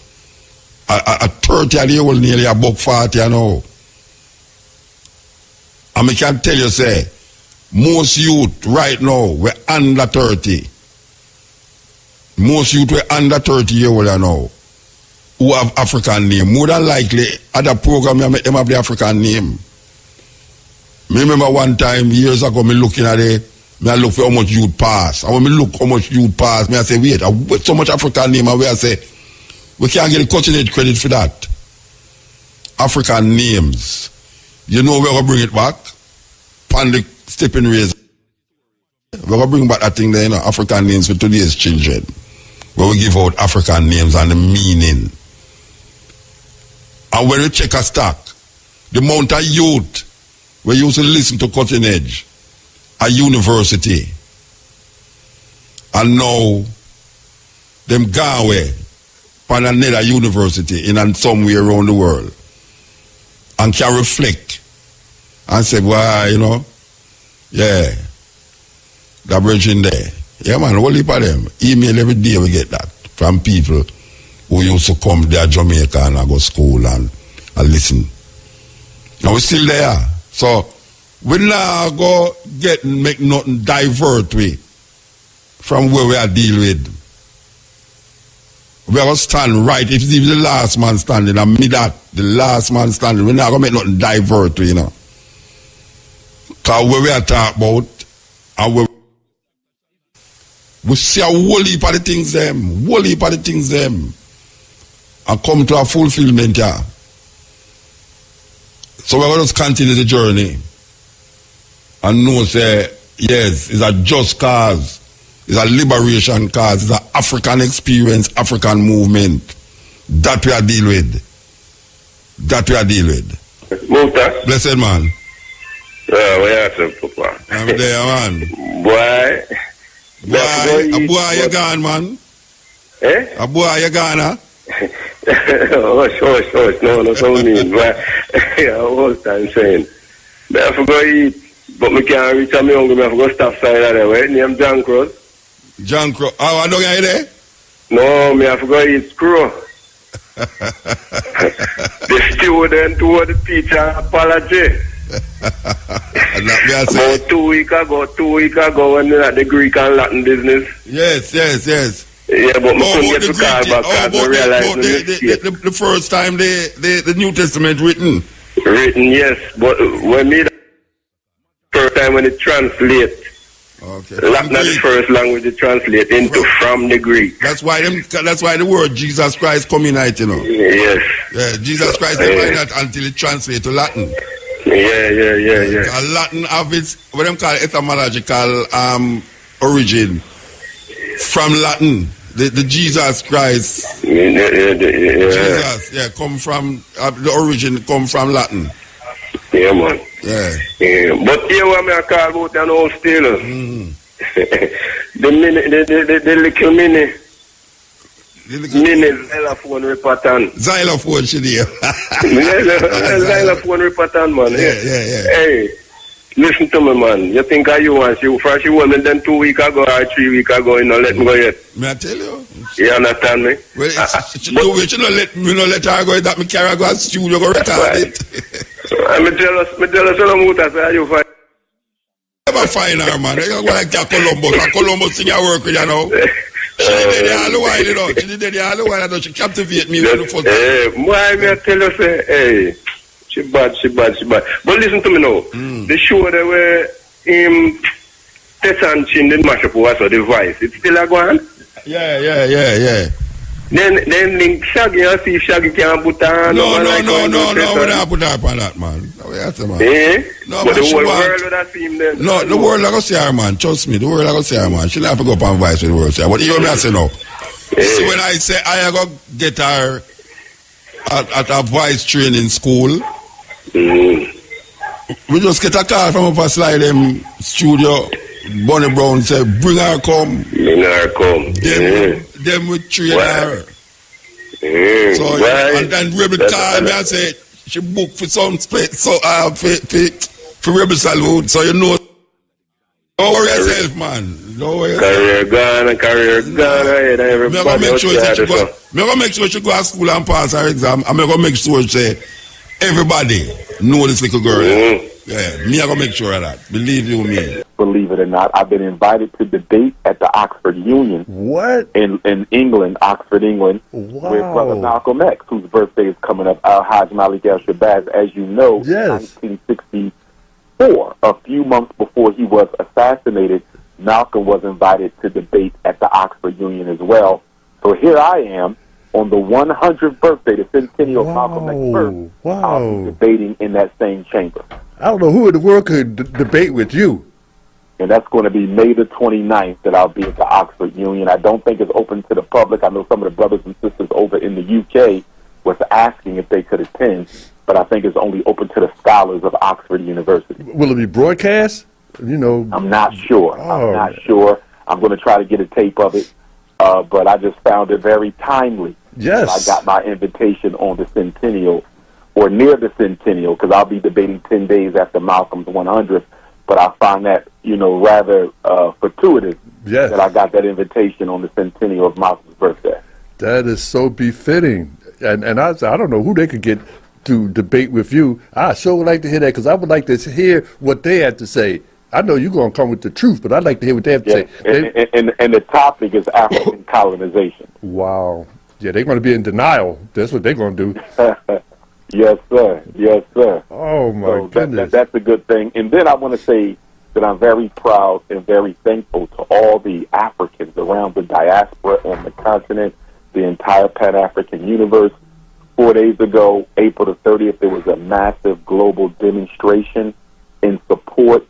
Speaker 5: A 30-year-old nearly a buck 40 now. And I can tell you, say, most youth right now we're under 30. Most youth we're under 30-year-old now who have African name. More than likely, at the program, I make them have the African name. I remember one time, years ago, me looking at it, I look for how much youth pass. And when me look how much youth pass, I say, wait, with so much African name, and I say, we can't get the cutting edge credit for that. African names. You know we're going to bring it back? Pan the stepping razor. We're going to bring back that thing there, you know, African names for today's children. Where we give out African names and the meaning. And when we check a stock, the amount of youth we used to listen to cutting edge at university, and now them gone away from another university in somewhere around the world and can reflect and say, well, you know, yeah, that bridging there. Yeah, man, what heap of them? Email every day we get that from people who used to come there Jamaica and I go school and listen. And we're still there. So we now go make nothing divert we from where we are deal with. we are going to stand right. If it's even the last man standing, and me that, the last man standing, we're not going to make nothing divert, you know. Because what we are talking about, and we see a whole heap of the things them, and come to a fulfillment, yeah. So we're going to just continue the journey, and know, say, yes, it's a just cause. It's a liberation cause. It's an African experience, African movement. That we are deal with.
Speaker 6: Muta?
Speaker 5: Blessed man.
Speaker 6: Where are you, Papa?
Speaker 5: I'm there, man.
Speaker 6: Boy,
Speaker 5: you gone, man?
Speaker 6: Eh?
Speaker 5: A boy, you gone, huh?
Speaker 6: Hush. No, that's what I mean. But whole time saying, I forgot eat, but I can't reach a me hungry. I forgot stop side of the way. Name John Cross.
Speaker 5: John Crow. Oh, I don't get there?
Speaker 6: No, I forgot eat screw. The student to the teacher apology. About 2 weeks ago when they had the Greek and Latin business.
Speaker 5: Yes.
Speaker 6: Yeah, but I couldn't get to call back because I realized
Speaker 5: the first time the New Testament written.
Speaker 6: Written, yes. But when me the first time when it translate,
Speaker 5: okay.
Speaker 6: Latin is the first language to translate into from the Greek.
Speaker 5: That's why the word Jesus Christ come in it, you know.
Speaker 6: Yes.
Speaker 5: Yeah, Jesus Christ never not until it translates to Latin.
Speaker 6: Yeah.
Speaker 5: Latin have its what them call etymological origin from Latin. The Jesus Christ. Jesus, come from the origin come from Latin.
Speaker 6: Yeah, man.
Speaker 5: Yeah.
Speaker 6: But here what I call about an old still. The little mini xylophone repatan.
Speaker 5: Xylophone, should you?
Speaker 6: Xylophone repatan, man.
Speaker 5: Yeah.
Speaker 6: Hey, listen to me, man. You think you want you first you want me then 2 weeks ago or 3 weeks ago, you know, let me go yet.
Speaker 5: May I tell you?
Speaker 6: You understand me?
Speaker 5: Well, you don't let her go that me carry go to studio go retard it.
Speaker 6: Me tell us muta say you find.
Speaker 5: Never find her, man. You go like Columbus sing your work with you know. She did it all the while, you know. She captivate me with the first.
Speaker 6: Why me I tell you say, hey, she bad. But listen to me now. The show that were Tess and Chin did mash up was the voice. It's still a go on?
Speaker 5: Yeah.
Speaker 6: Then link Shaggy and see if Shaggy can put on.
Speaker 5: No, we don't put her up on that, man. No,
Speaker 6: but the whole world would have seen them.
Speaker 5: No, the world I go see her, man. Trust me, the world I go see her, man. She'll have to go up and voice with the world. But you know what I say now? So when I say I go get her at a voice training school, we just get a call from up a slide studio. Bonnie Brown said, bring her come. Then we train her. So, and then Rebel called me and said, she booked for some space, so for Rebel Salute, so you know. Don't worry yourself, man. Don't worry yourself.
Speaker 6: Career gone.
Speaker 5: I'm going to make sure she go to school and pass her exam. I'm going to make sure everybody know this little girl. Yeah, me, I'm going to make sure of that. Believe you me.
Speaker 3: Believe it or not, I've been invited to debate at the Oxford Union.
Speaker 2: What?
Speaker 3: In England, Oxford, England,
Speaker 2: wow.
Speaker 3: with Brother Malcolm X, whose birthday is coming up, Al-Hajj Malik al-Shabazz. As you know,
Speaker 2: yes.
Speaker 3: 1964, a few months before he was assassinated, Malcolm was invited to debate at the Oxford Union as well. So here I am on the 100th birthday, the centennial of Malcolm X's birth. I'll be debating in that same chamber.
Speaker 2: I don't know who in the world could debate with you.
Speaker 3: And that's going to be May the 29th that I'll be at the Oxford Union. I don't think it's open to the public. I know some of the brothers and sisters over in the UK was asking if they could attend, but I think it's only open to the scholars of Oxford University.
Speaker 2: Will it be broadcast? You know,
Speaker 3: I'm not sure. I'm going to try to get a tape of it, but I just found it very timely.
Speaker 2: Yes.
Speaker 3: I got my invitation on the centennial, or near the centennial, because I'll be debating 10 days after Malcolm's 100th. But I find that, rather fortuitous that I got that invitation on the centennial of Malcolm's birthday.
Speaker 2: That is so befitting. And I don't know who they could get to debate with you. I sure would like to hear that, because I would like to hear what they have to say. I know you're going to come with the truth, but I'd like to hear what they have to say.
Speaker 3: And the topic is African colonization.
Speaker 2: Wow. Yeah, they're going to be in denial. That's what they're going to do.
Speaker 3: Yes, sir. Yes, sir.
Speaker 2: Oh, my
Speaker 3: So
Speaker 2: goodness.
Speaker 3: that's a good thing. And then I want to say that I'm very proud and very thankful to all the Africans around the diaspora on the continent, the entire Pan-African universe. 4 days ago, April the 30th, there was a massive global demonstration in support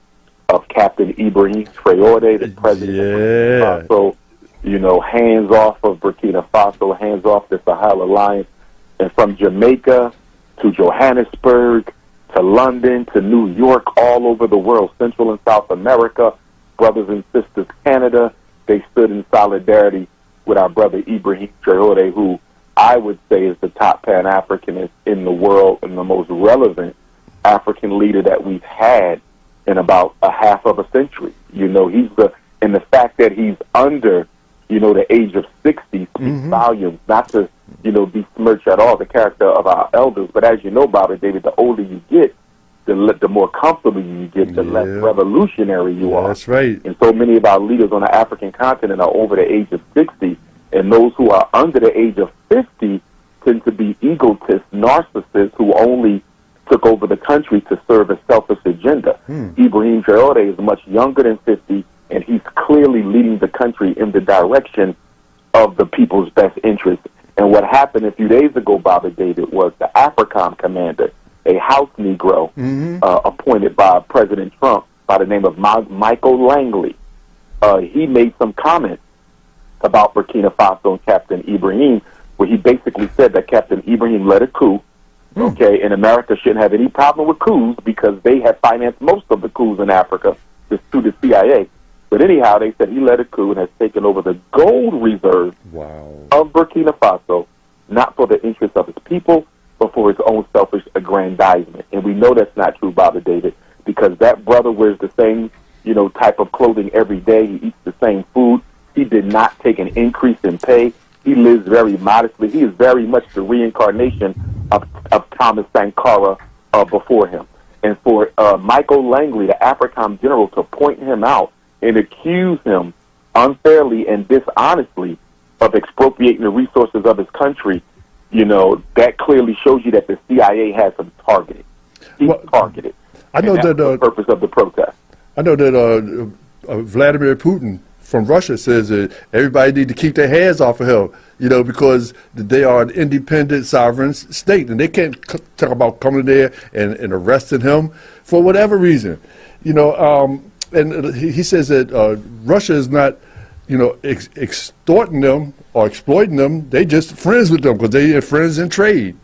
Speaker 3: of Captain Ibrahim Traore, the president of Burkina Faso. You know, hands off of Burkina Faso, hands off the Sahel Alliance. And from Jamaica to Johannesburg to London to New York, all over the world, Central and South America, brothers and sisters, Canada, they stood in solidarity with our brother Ibrahim Traore, who I would say is the top Pan-Africanist in the world and the most relevant African leader that we've had in about a half of a century. You know, and the fact that he's under, you know, the age of 60 speaks volumes, not to, you know, besmirch at all the character of our elders, but as you know, Bobby David, the older you get, the more comfortable you get, the less revolutionary you are.
Speaker 2: That's right.
Speaker 3: And so many of our leaders on the African continent are over the age of 60, and those who are under the age of 50 tend to be egotists, narcissists who only took over the country to serve a selfish agenda. Ibrahim Traore is much younger than 50, and he's clearly leading the country in the direction of the people's best interest. And what happened a few days ago, Bobby David, was the AFRICOM commander, a House Negro appointed by President Trump by the name of Michael Langley. He made some comments about Burkina Faso and Captain Ibrahim, where he basically said that Captain Ibrahim led a coup, okay, and America shouldn't have any problem with coups because they have financed most of the coups in Africa through the CIA. But anyhow, they said he led a coup and has taken over the gold reserve of Burkina Faso, not for the interest of his people, but for his own selfish aggrandizement. And we know that's not true, Bobby David, because that brother wears the same, you know, type of clothing every day. He eats the same food. He did not take an increase in pay. He lives very modestly. He is very much the reincarnation of Thomas Sankara before him. And for Michael Langley, the AFRICOM general, to point him out and accuse him unfairly and dishonestly of expropriating the resources of his country, you know, that clearly shows you that the CIA has him targeted. He's targeted.
Speaker 2: I know that
Speaker 3: the purpose of the protest.
Speaker 2: I know that Vladimir Putin from Russia says that everybody need to keep their hands off of him, you know, because they are an independent, sovereign state, and they can't talk about coming there and arresting him for whatever reason, you know. And he says that Russia is not, you know, extorting them or exploiting them. They just friends with them because they are friends in trade.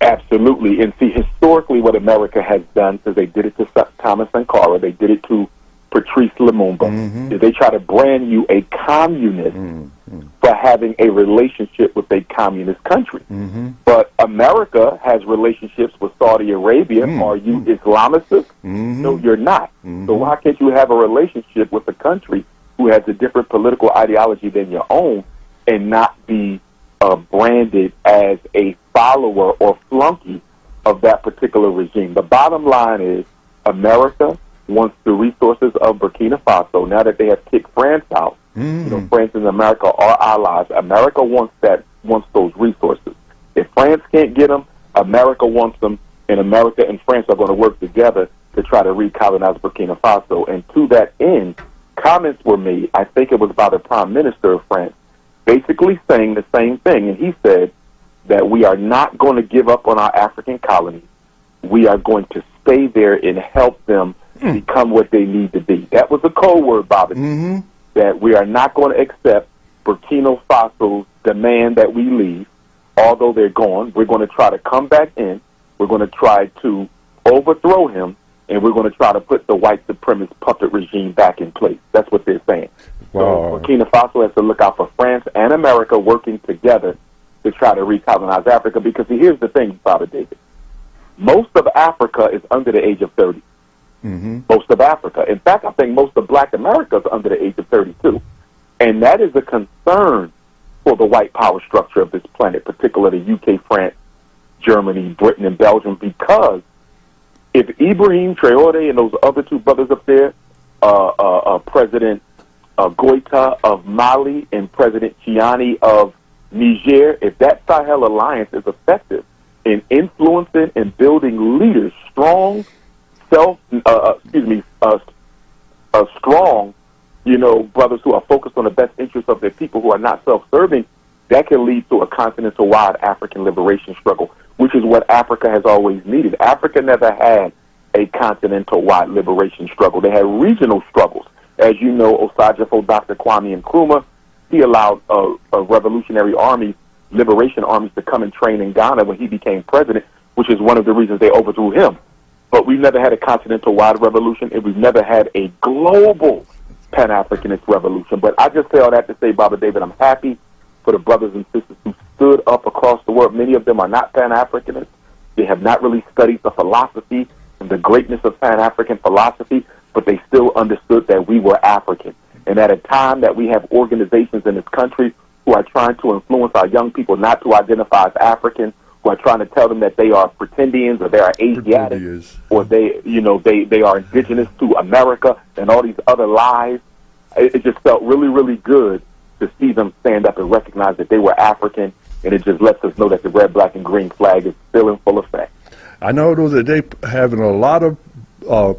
Speaker 3: Absolutely. And see, historically what America has done, because they did it to Thomas Sankara, they did it to Patrice Lumumba, is they try to brand you a communist for having a relationship with a communist country. But America has relationships with Saudi Arabia. Are you Islamicist? No, you're not. So why can't you have a relationship with a country who has a different political ideology than your own and not be branded as a follower or flunky of that particular regime? The bottom line is America wants the resources of Burkina Faso. Now that they have kicked France out, you know, France and America are allies. America wants those resources. If France can't get them, America wants them, and America and France are going to work together to try to recolonize Burkina Faso. And to that end, comments were made, I think it was by the Prime Minister of France, basically saying the same thing. And he said that we are not going to give up on our African colonies. We are going to stay there and help them become what they need to be. That was a code word, Bobby, that we are not going to accept Burkina Faso's demand that we leave. Although they're gone, we're going to try to come back in. We're going to try to overthrow him, and we're going to try to put the white supremacist puppet regime back in place. That's what they're saying. So Burkina Faso has to look out for France and America working together to try to recolonize Africa, because here's the thing, Bobby David. Most of Africa is under the age of 30. Most of Africa. In fact, I think most of Black America is under the age of 32. And that is a concern for the white power structure of this planet, particularly UK, France, Germany, Britain, and Belgium, because if Ibrahim Traore and those other two brothers up there, President Goita of Mali and President Chiani of Niger, if that Sahel alliance is effective in influencing and building leaders, strong, strong, brothers who are focused on the best interests of their people, who are not self-serving, that can lead to a continental-wide African liberation struggle, which is what Africa has always needed. Africa never had a continental-wide liberation struggle. They had regional struggles. As you know, Osajifo, Dr. Kwame Nkrumah, he allowed revolutionary armies, liberation armies, to come and train in Ghana when he became president, which is one of the reasons they overthrew him. But we've never had a continental-wide revolution, and we've never had a global Pan-Africanist revolution. But I just say all that to say, Baba David, I'm happy for the brothers and sisters who stood up across the world. Many of them are not Pan-Africanists. They have not really studied the philosophy and the greatness of Pan-African philosophy, but they still understood that we were African. And at a time that we have organizations in this country who are trying to influence our young people not to identify as African, who are trying to tell them that they are pretendians or they are Asiatic or they are indigenous to America and all these other lies, it just felt really, really good to see them stand up and recognize that they were African, and it just lets us know that the red, black, and green flag is still in full effect.
Speaker 2: I know that they having a lot of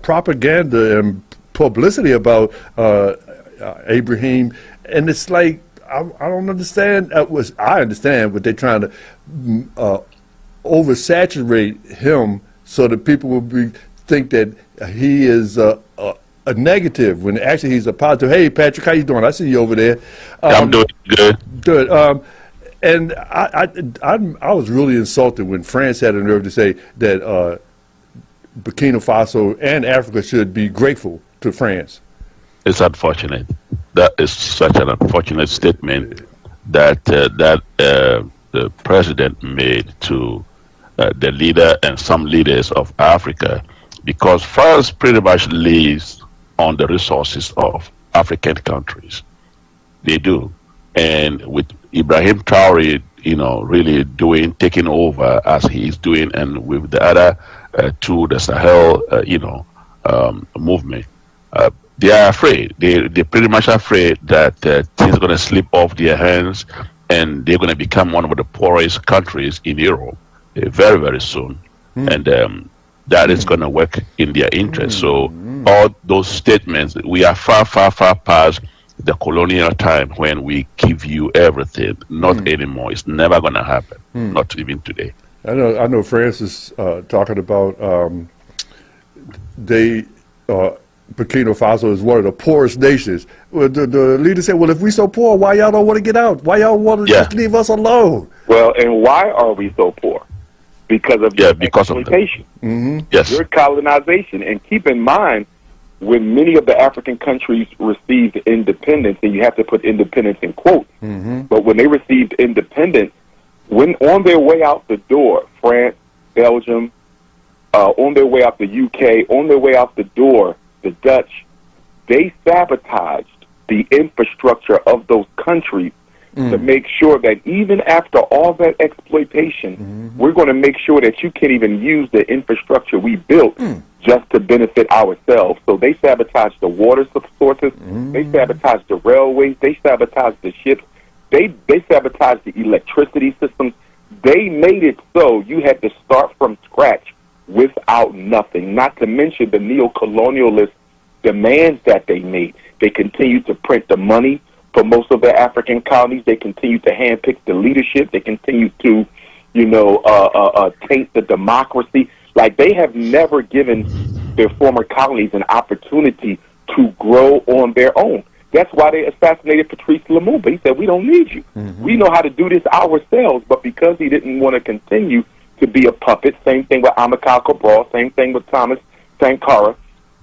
Speaker 2: propaganda and publicity about Ibrahim, and it's like I don't understand. I understand, but they're trying to oversaturate him so that people will think that he is a negative when actually he's a positive. Hey, Patrick, how you doing? I see you over there.
Speaker 7: I'm doing good.
Speaker 2: Good. And I was really insulted when France had the nerve to say that Burkina Faso and Africa should be grateful to France.
Speaker 7: It's unfortunate. That is such an unfortunate statement that the president made to the leader and some leaders of Africa, because France pretty much lives on the resources of African countries. They do. And with Ibrahim Traore, really taking over as he is doing, and with the other two, the Sahel, movement, they are afraid. They're pretty much afraid that things are going to slip off their hands, and they're going to become one of the poorest countries in Europe very, very soon. And that is going to work in their interest. So all those statements, we are far, far, far past the colonial time when we give you everything. Not anymore. It's never going to happen. Not even today.
Speaker 2: I know France is talking about Burkina Faso is one of the poorest nations. Well, the leader said, well, if we so poor, why y'all don't want to get out? Why y'all want to just leave us alone?
Speaker 3: Well, and why are we so poor? Because of exploitation.
Speaker 7: Yes.
Speaker 3: Your colonization. And keep in mind, when many of the African countries received independence, and you have to put independence in quotes, but when they received independence, when on their way out the door, France, Belgium, on their way out the UK, on their way out the door, the Dutch, they sabotaged the infrastructure of those countries to make sure that even after all that exploitation, we're going to make sure that you can't even use the infrastructure we built just to benefit ourselves. So they sabotaged the water sources, they sabotaged the railways, they sabotaged the ships, they sabotaged the electricity systems. They made it so you had to start from scratch without nothing, not to mention the neo-colonialist demands that they made. They continued to print the money for most of the African colonies. They continued to handpick the leadership. They continued to, taint the democracy. Like, they have never given their former colonies an opportunity to grow on their own. That's why they assassinated Patrice Lumumba. He said, we don't need you. We know how to do this ourselves. But because he didn't want to continue to be a puppet, same thing with Amilcar Cabral, same thing with Thomas Sankara,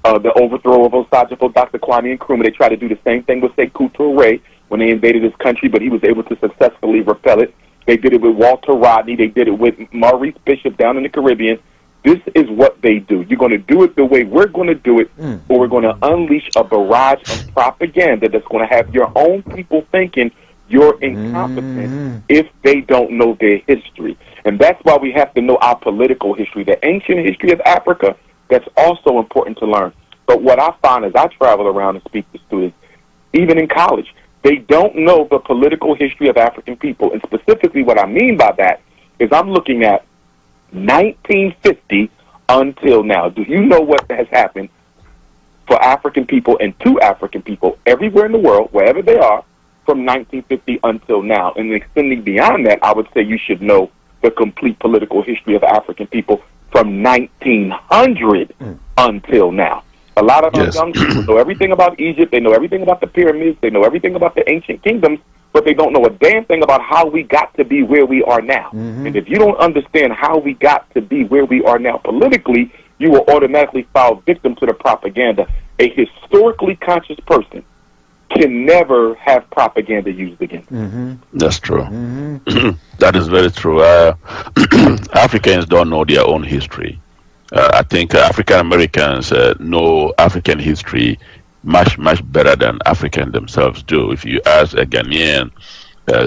Speaker 3: the overthrow of Osajifo, Dr. Kwame Nkrumah. They tried to do the same thing with Sekou Touré when they invaded his country, but he was able to successfully repel it. They did it with Walter Rodney. They did it with Maurice Bishop down in the Caribbean. This is what they do. You're going to do it the way we're going to do it, or we're going to unleash a barrage of propaganda that's going to have your own people thinking you're incompetent if they don't know their history. And that's why we have to know our political history, the ancient history of Africa. That's also important to learn. But what I find as I travel around and speak to students, even in college, They don't know the political history of African people. And specifically what I mean by that is I'm looking at 1950 until now. Do you know what has happened for African people and to African people everywhere in the world, wherever they are, from 1950 until now? And extending beyond that, I would say you should know the complete political history of African people from 1900 until now. A lot of our young people know everything about Egypt, they know everything about the pyramids, they know everything about the ancient kingdoms, but they don't know a damn thing about how we got to be where we are now. And if you don't understand how we got to be where we are now politically, you will automatically fall victim to the propaganda. A historically conscious person can never have propaganda used against them.
Speaker 7: That's true. That is very true. Africans don't know their own history. I think African Americans know African history much better than Africans themselves do. If you ask a Ghanaian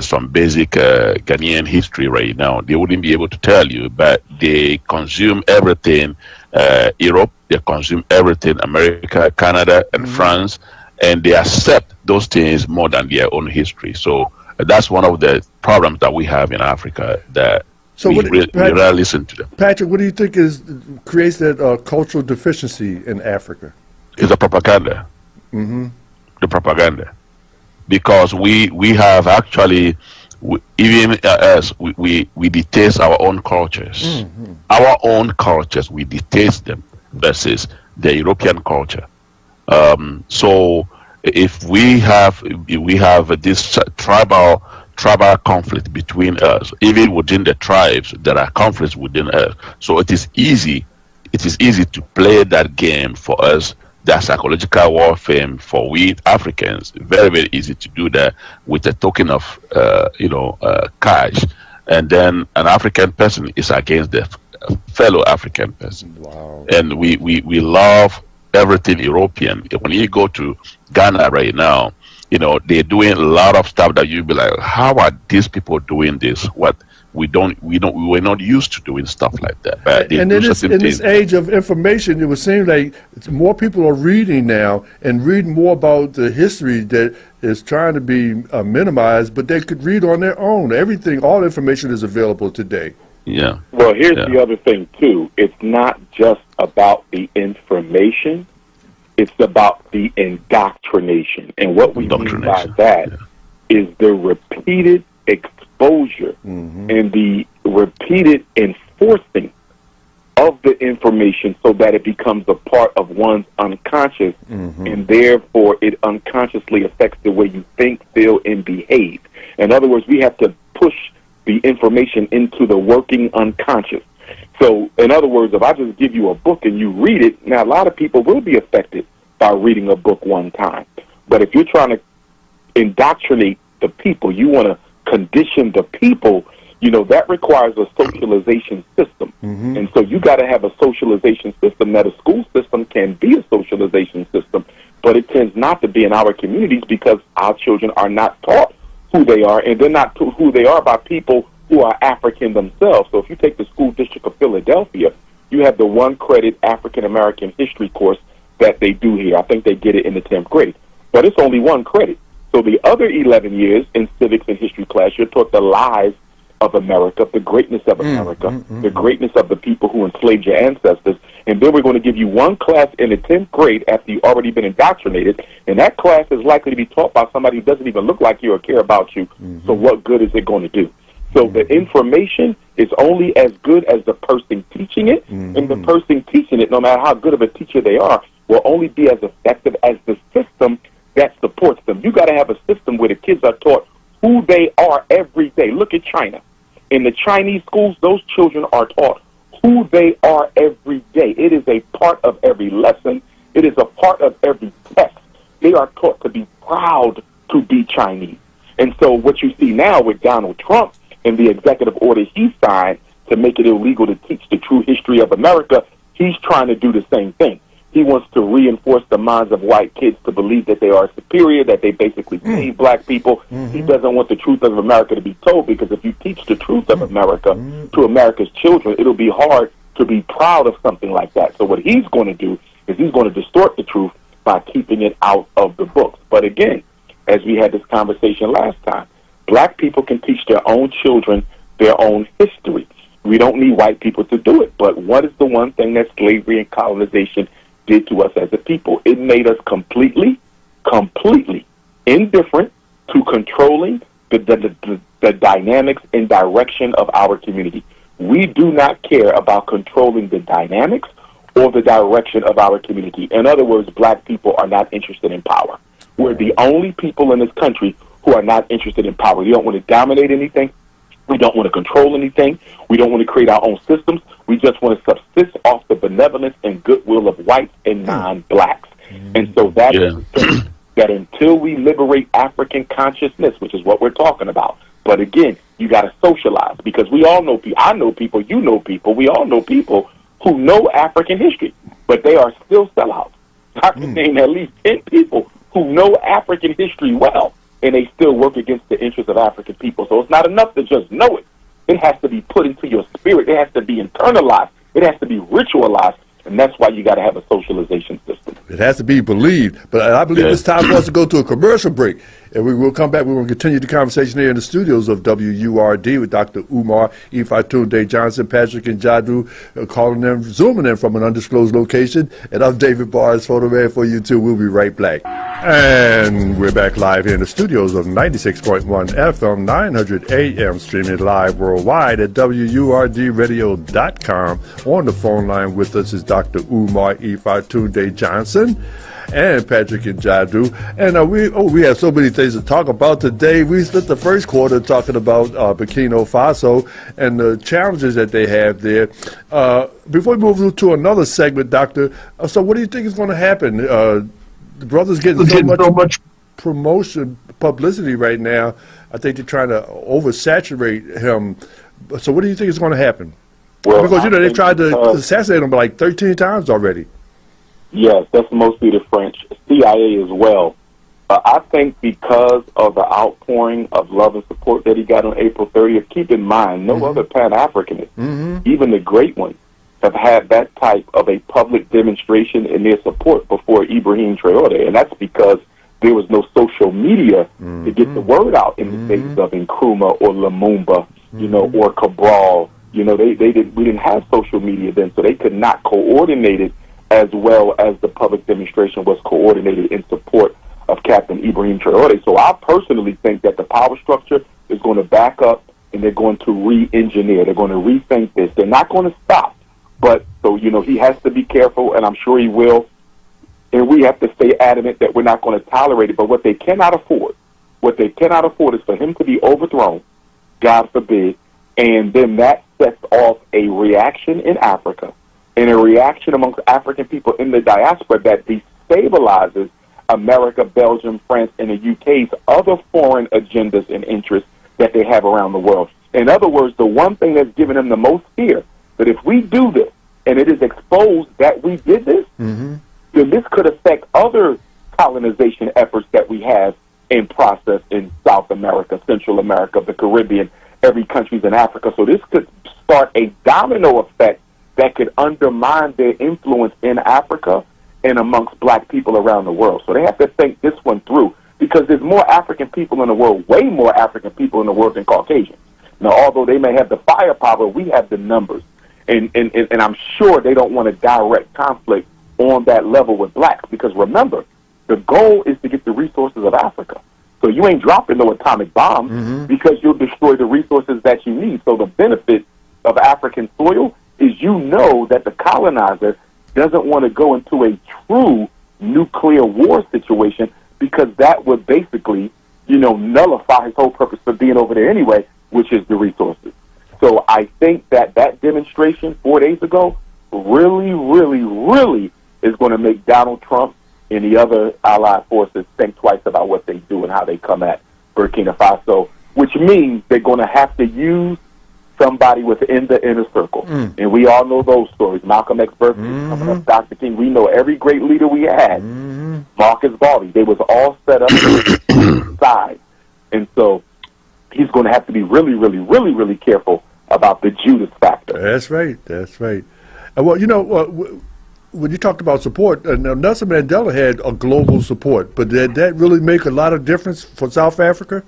Speaker 7: some basic Ghanaian history right now, they wouldn't be able to tell you, but they consume everything Europe, they consume everything America, Canada, and France, and they accept those things more than their own history. So that's one of the problems that we have in Africa, that we rarely listen to them.
Speaker 2: Patrick, what do you think creates that cultural deficiency in Africa?
Speaker 7: It's the propaganda. The propaganda. Because we have actually, even us, we detest our own cultures. Our own cultures, we detest them versus the European culture. So if we have this tribal conflict between us, even within the tribes, there are conflicts within us. So it is easy to play that game for us, that psychological warfare for we Africans. Very, very easy to do that with a token of cash, and then an African person is against the fellow African person.
Speaker 2: Wow.
Speaker 7: And we love everything European. When you go to Ghana right now, they're doing a lot of stuff that you'd be like, how are these people doing this? What we were not used to doing stuff like that. But
Speaker 2: and in this age of information, it would seem like more people are reading now and reading more about the history that is trying to be minimized, but they could read on their own. All information is available today.
Speaker 7: Yeah.
Speaker 3: Well, here's the other thing, too. It's not just about the information. It's about the indoctrination. And what we mean by that is the repeated exposure and the repeated enforcing of the information so that it becomes a part of one's unconscious, and therefore it unconsciously affects the way you think, feel, and behave. In other words, we have to push the information into the working unconscious. So, in other words, if I just give you a book and you read it, now a lot of people will be affected by reading a book one time. But if you're trying to indoctrinate the people, you want to condition the people, that requires a socialization system. And so you got to have a socialization system. That a school system can be a socialization system, but it tends not to be in our communities because our children are not taught who they are, and they're not taught who they are by people who are African themselves. So if you take the school district of Philadelphia, you have the 1-credit African American history course that they do here. I think they get it in the 10th grade, but it's only 1 credit. So the other 11 years in civics and history class, you're taught the lives of America, the greatness of America, the greatness of the people who enslaved your ancestors. And then we're going to give you 1 class in the 10th grade after you've already been indoctrinated. And that class is likely to be taught by somebody who doesn't even look like you or care about you. So what good is it going to do? So the information is only as good as the person teaching it. And the person teaching it, no matter how good of a teacher they are, will only be as effective as the system that supports them. You got to have a system where the kids are taught who they are every day. Look at China. In the Chinese schools, those children are taught who they are every day. It is a part of every lesson. It is a part of every test. They are taught to be proud to be Chinese. And so what you see now with Donald Trump and the executive order he signed to make it illegal to teach the true history of America, he's trying to do the same thing. He wants to reinforce the minds of white kids to believe that they are superior, that they basically save black people. He doesn't want the truth of America to be told, because if you teach the truth of America to America's children, it'll be hard to be proud of something like that. So what he's going to do is he's going to distort the truth by keeping it out of the books. But again, as we had this conversation last time. Black people can teach their own children their own history. We don't need white people to do it. But what is the one thing that slavery and colonization did to us as a people? It made us completely indifferent to controlling the dynamics and direction of our community. We do not care about controlling the dynamics or the direction of our community. In other words, black people are not interested in power. We're the only people in this country who are not interested in power. We don't want to dominate anything. We don't want to control anything. We don't want to create our own systems. We just want to subsist off the benevolence and goodwill of whites and non-blacks. And so that is that until we liberate African consciousness, which is what we're talking about. But again, you got to socialize, because we all know people. I know people. You know people. We all know people who know African history, but they are still sellouts. I can name at least 10 people who know African history well, and they still work against the interests of African people. So it's not enough to just know it. It has to be put into your spirit. It has to be internalized. It has to be ritualized. And that's why you got to have a socialization system.
Speaker 2: It has to be believed. But I believe it's time for us to go to a commercial break. And we will come back. We will continue the conversation here in the studios of WURD with Dr. Umar, Ifatunde Johnson, Patrick, and Jadu, calling them, zooming in from an undisclosed location. And I'm David Barnes, photo man for you too. We'll be right back. And we're back live here in the studios of 96.1 FM, 900 AM, streaming live worldwide at WURDradio.com. On the phone line with us is Dr. Umar Ifatunde Johnson and Patrick and Jadu. And we have so many things to talk about today. We spent the first quarter talking about Burkina Faso and the challenges that they have there. Before we move to another segment, Doctor, so what do you think is going to happen? The brother's getting so much promotion, publicity right now. I think they're trying to oversaturate him. So what do you think is going to happen?
Speaker 3: Well,
Speaker 2: because, they tried to assassinate him like 13 times already.
Speaker 3: Yes, that's mostly the French. CIA as well. I think because of the outpouring of love and support that he got on April 30th, keep in mind, no other Pan-Africanist, even the great ones, have had that type of a public demonstration in their support before Ibrahim Traore. And that's because there was no social media to get the word out in the days of Nkrumah or Lumumba, or Cabral. We didn't have social media then, so they could not coordinate it as well as the public demonstration was coordinated in support of Captain Ibrahim Traore. So I personally think that the power structure is going to back up, and they're going to re-engineer. They're going to rethink this. They're not going to stop. But, so, he has to be careful, and I'm sure he will. And we have to stay adamant that we're not going to tolerate it. But what they cannot afford is for him to be overthrown, God forbid, and then that sets off a reaction in Africa and a reaction amongst African people in the diaspora that destabilizes America, Belgium, France, and the UK's other foreign agendas and interests that they have around the world. In other words, the one thing that's given them the most fear, that if we do this and it is exposed that we did this, then this could affect other colonization efforts that we have in process in South America, Central America, the Caribbean, every country's in Africa. So this could start a domino effect that could undermine their influence in Africa and amongst black people around the world. So they have to think this one through, because there's more African people in the world, way more African people in the world than Caucasians. Now, although they may have the firepower, we have the numbers. And I'm sure they don't want a direct conflict on that level with blacks, because remember, the goal is to get the resources of Africa. So you ain't dropping no atomic bombs because you'll destroy the resources that you need. So the benefit of African soil is that the colonizer doesn't want to go into a true nuclear war situation, because that would basically, nullify his whole purpose for being over there anyway, which is the resources. So I think that demonstration 4 days ago really, really, really is going to make Donald Trump and the other allied forces think twice about what they do and how they come at Burkina Faso, which means they're going to have to use somebody within the inner circle. And we all know those stories. Malcolm X birthday coming up, Dr. King. We know every great leader we had. Marcus Garvey. They was all set up side. And so he's going to have to be really, really, really, really careful about the Judas factor.
Speaker 2: That's right. Well, when you talked about support, now Nelson Mandela had a global support, but did that really make a lot of difference for South Africa?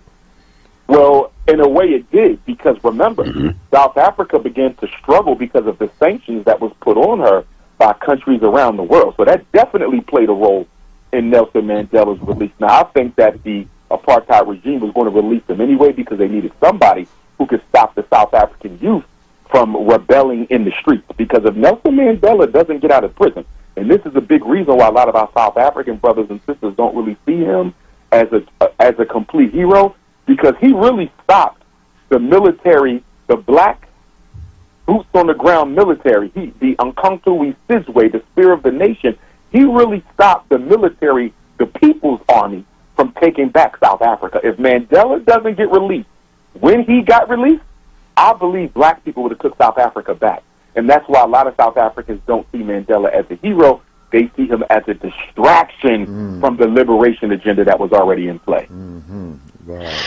Speaker 3: Well, in a way it did, because remember, South Africa began to struggle because of the sanctions that was put on her by countries around the world. So that definitely played a role in Nelson Mandela's release. Now, I think that the apartheid regime was going to release him anyway because they needed somebody who could stop the South African youth from rebelling in the streets. Because if Nelson Mandela doesn't get out of prison, and this is a big reason why a lot of our South African brothers and sisters don't really see him as a complete hero, because he really stopped the military, the black boots on the ground military, the Umkhonto Sizwe, the spear of the nation. He really stopped the military, the People's Army, from taking back South Africa. If Mandela doesn't get released, when he got released, I believe black people would have took South Africa back. And that's why a lot of South Africans don't see Mandela as a hero. They see him as a distraction from the liberation agenda that was already in play.
Speaker 2: Wow.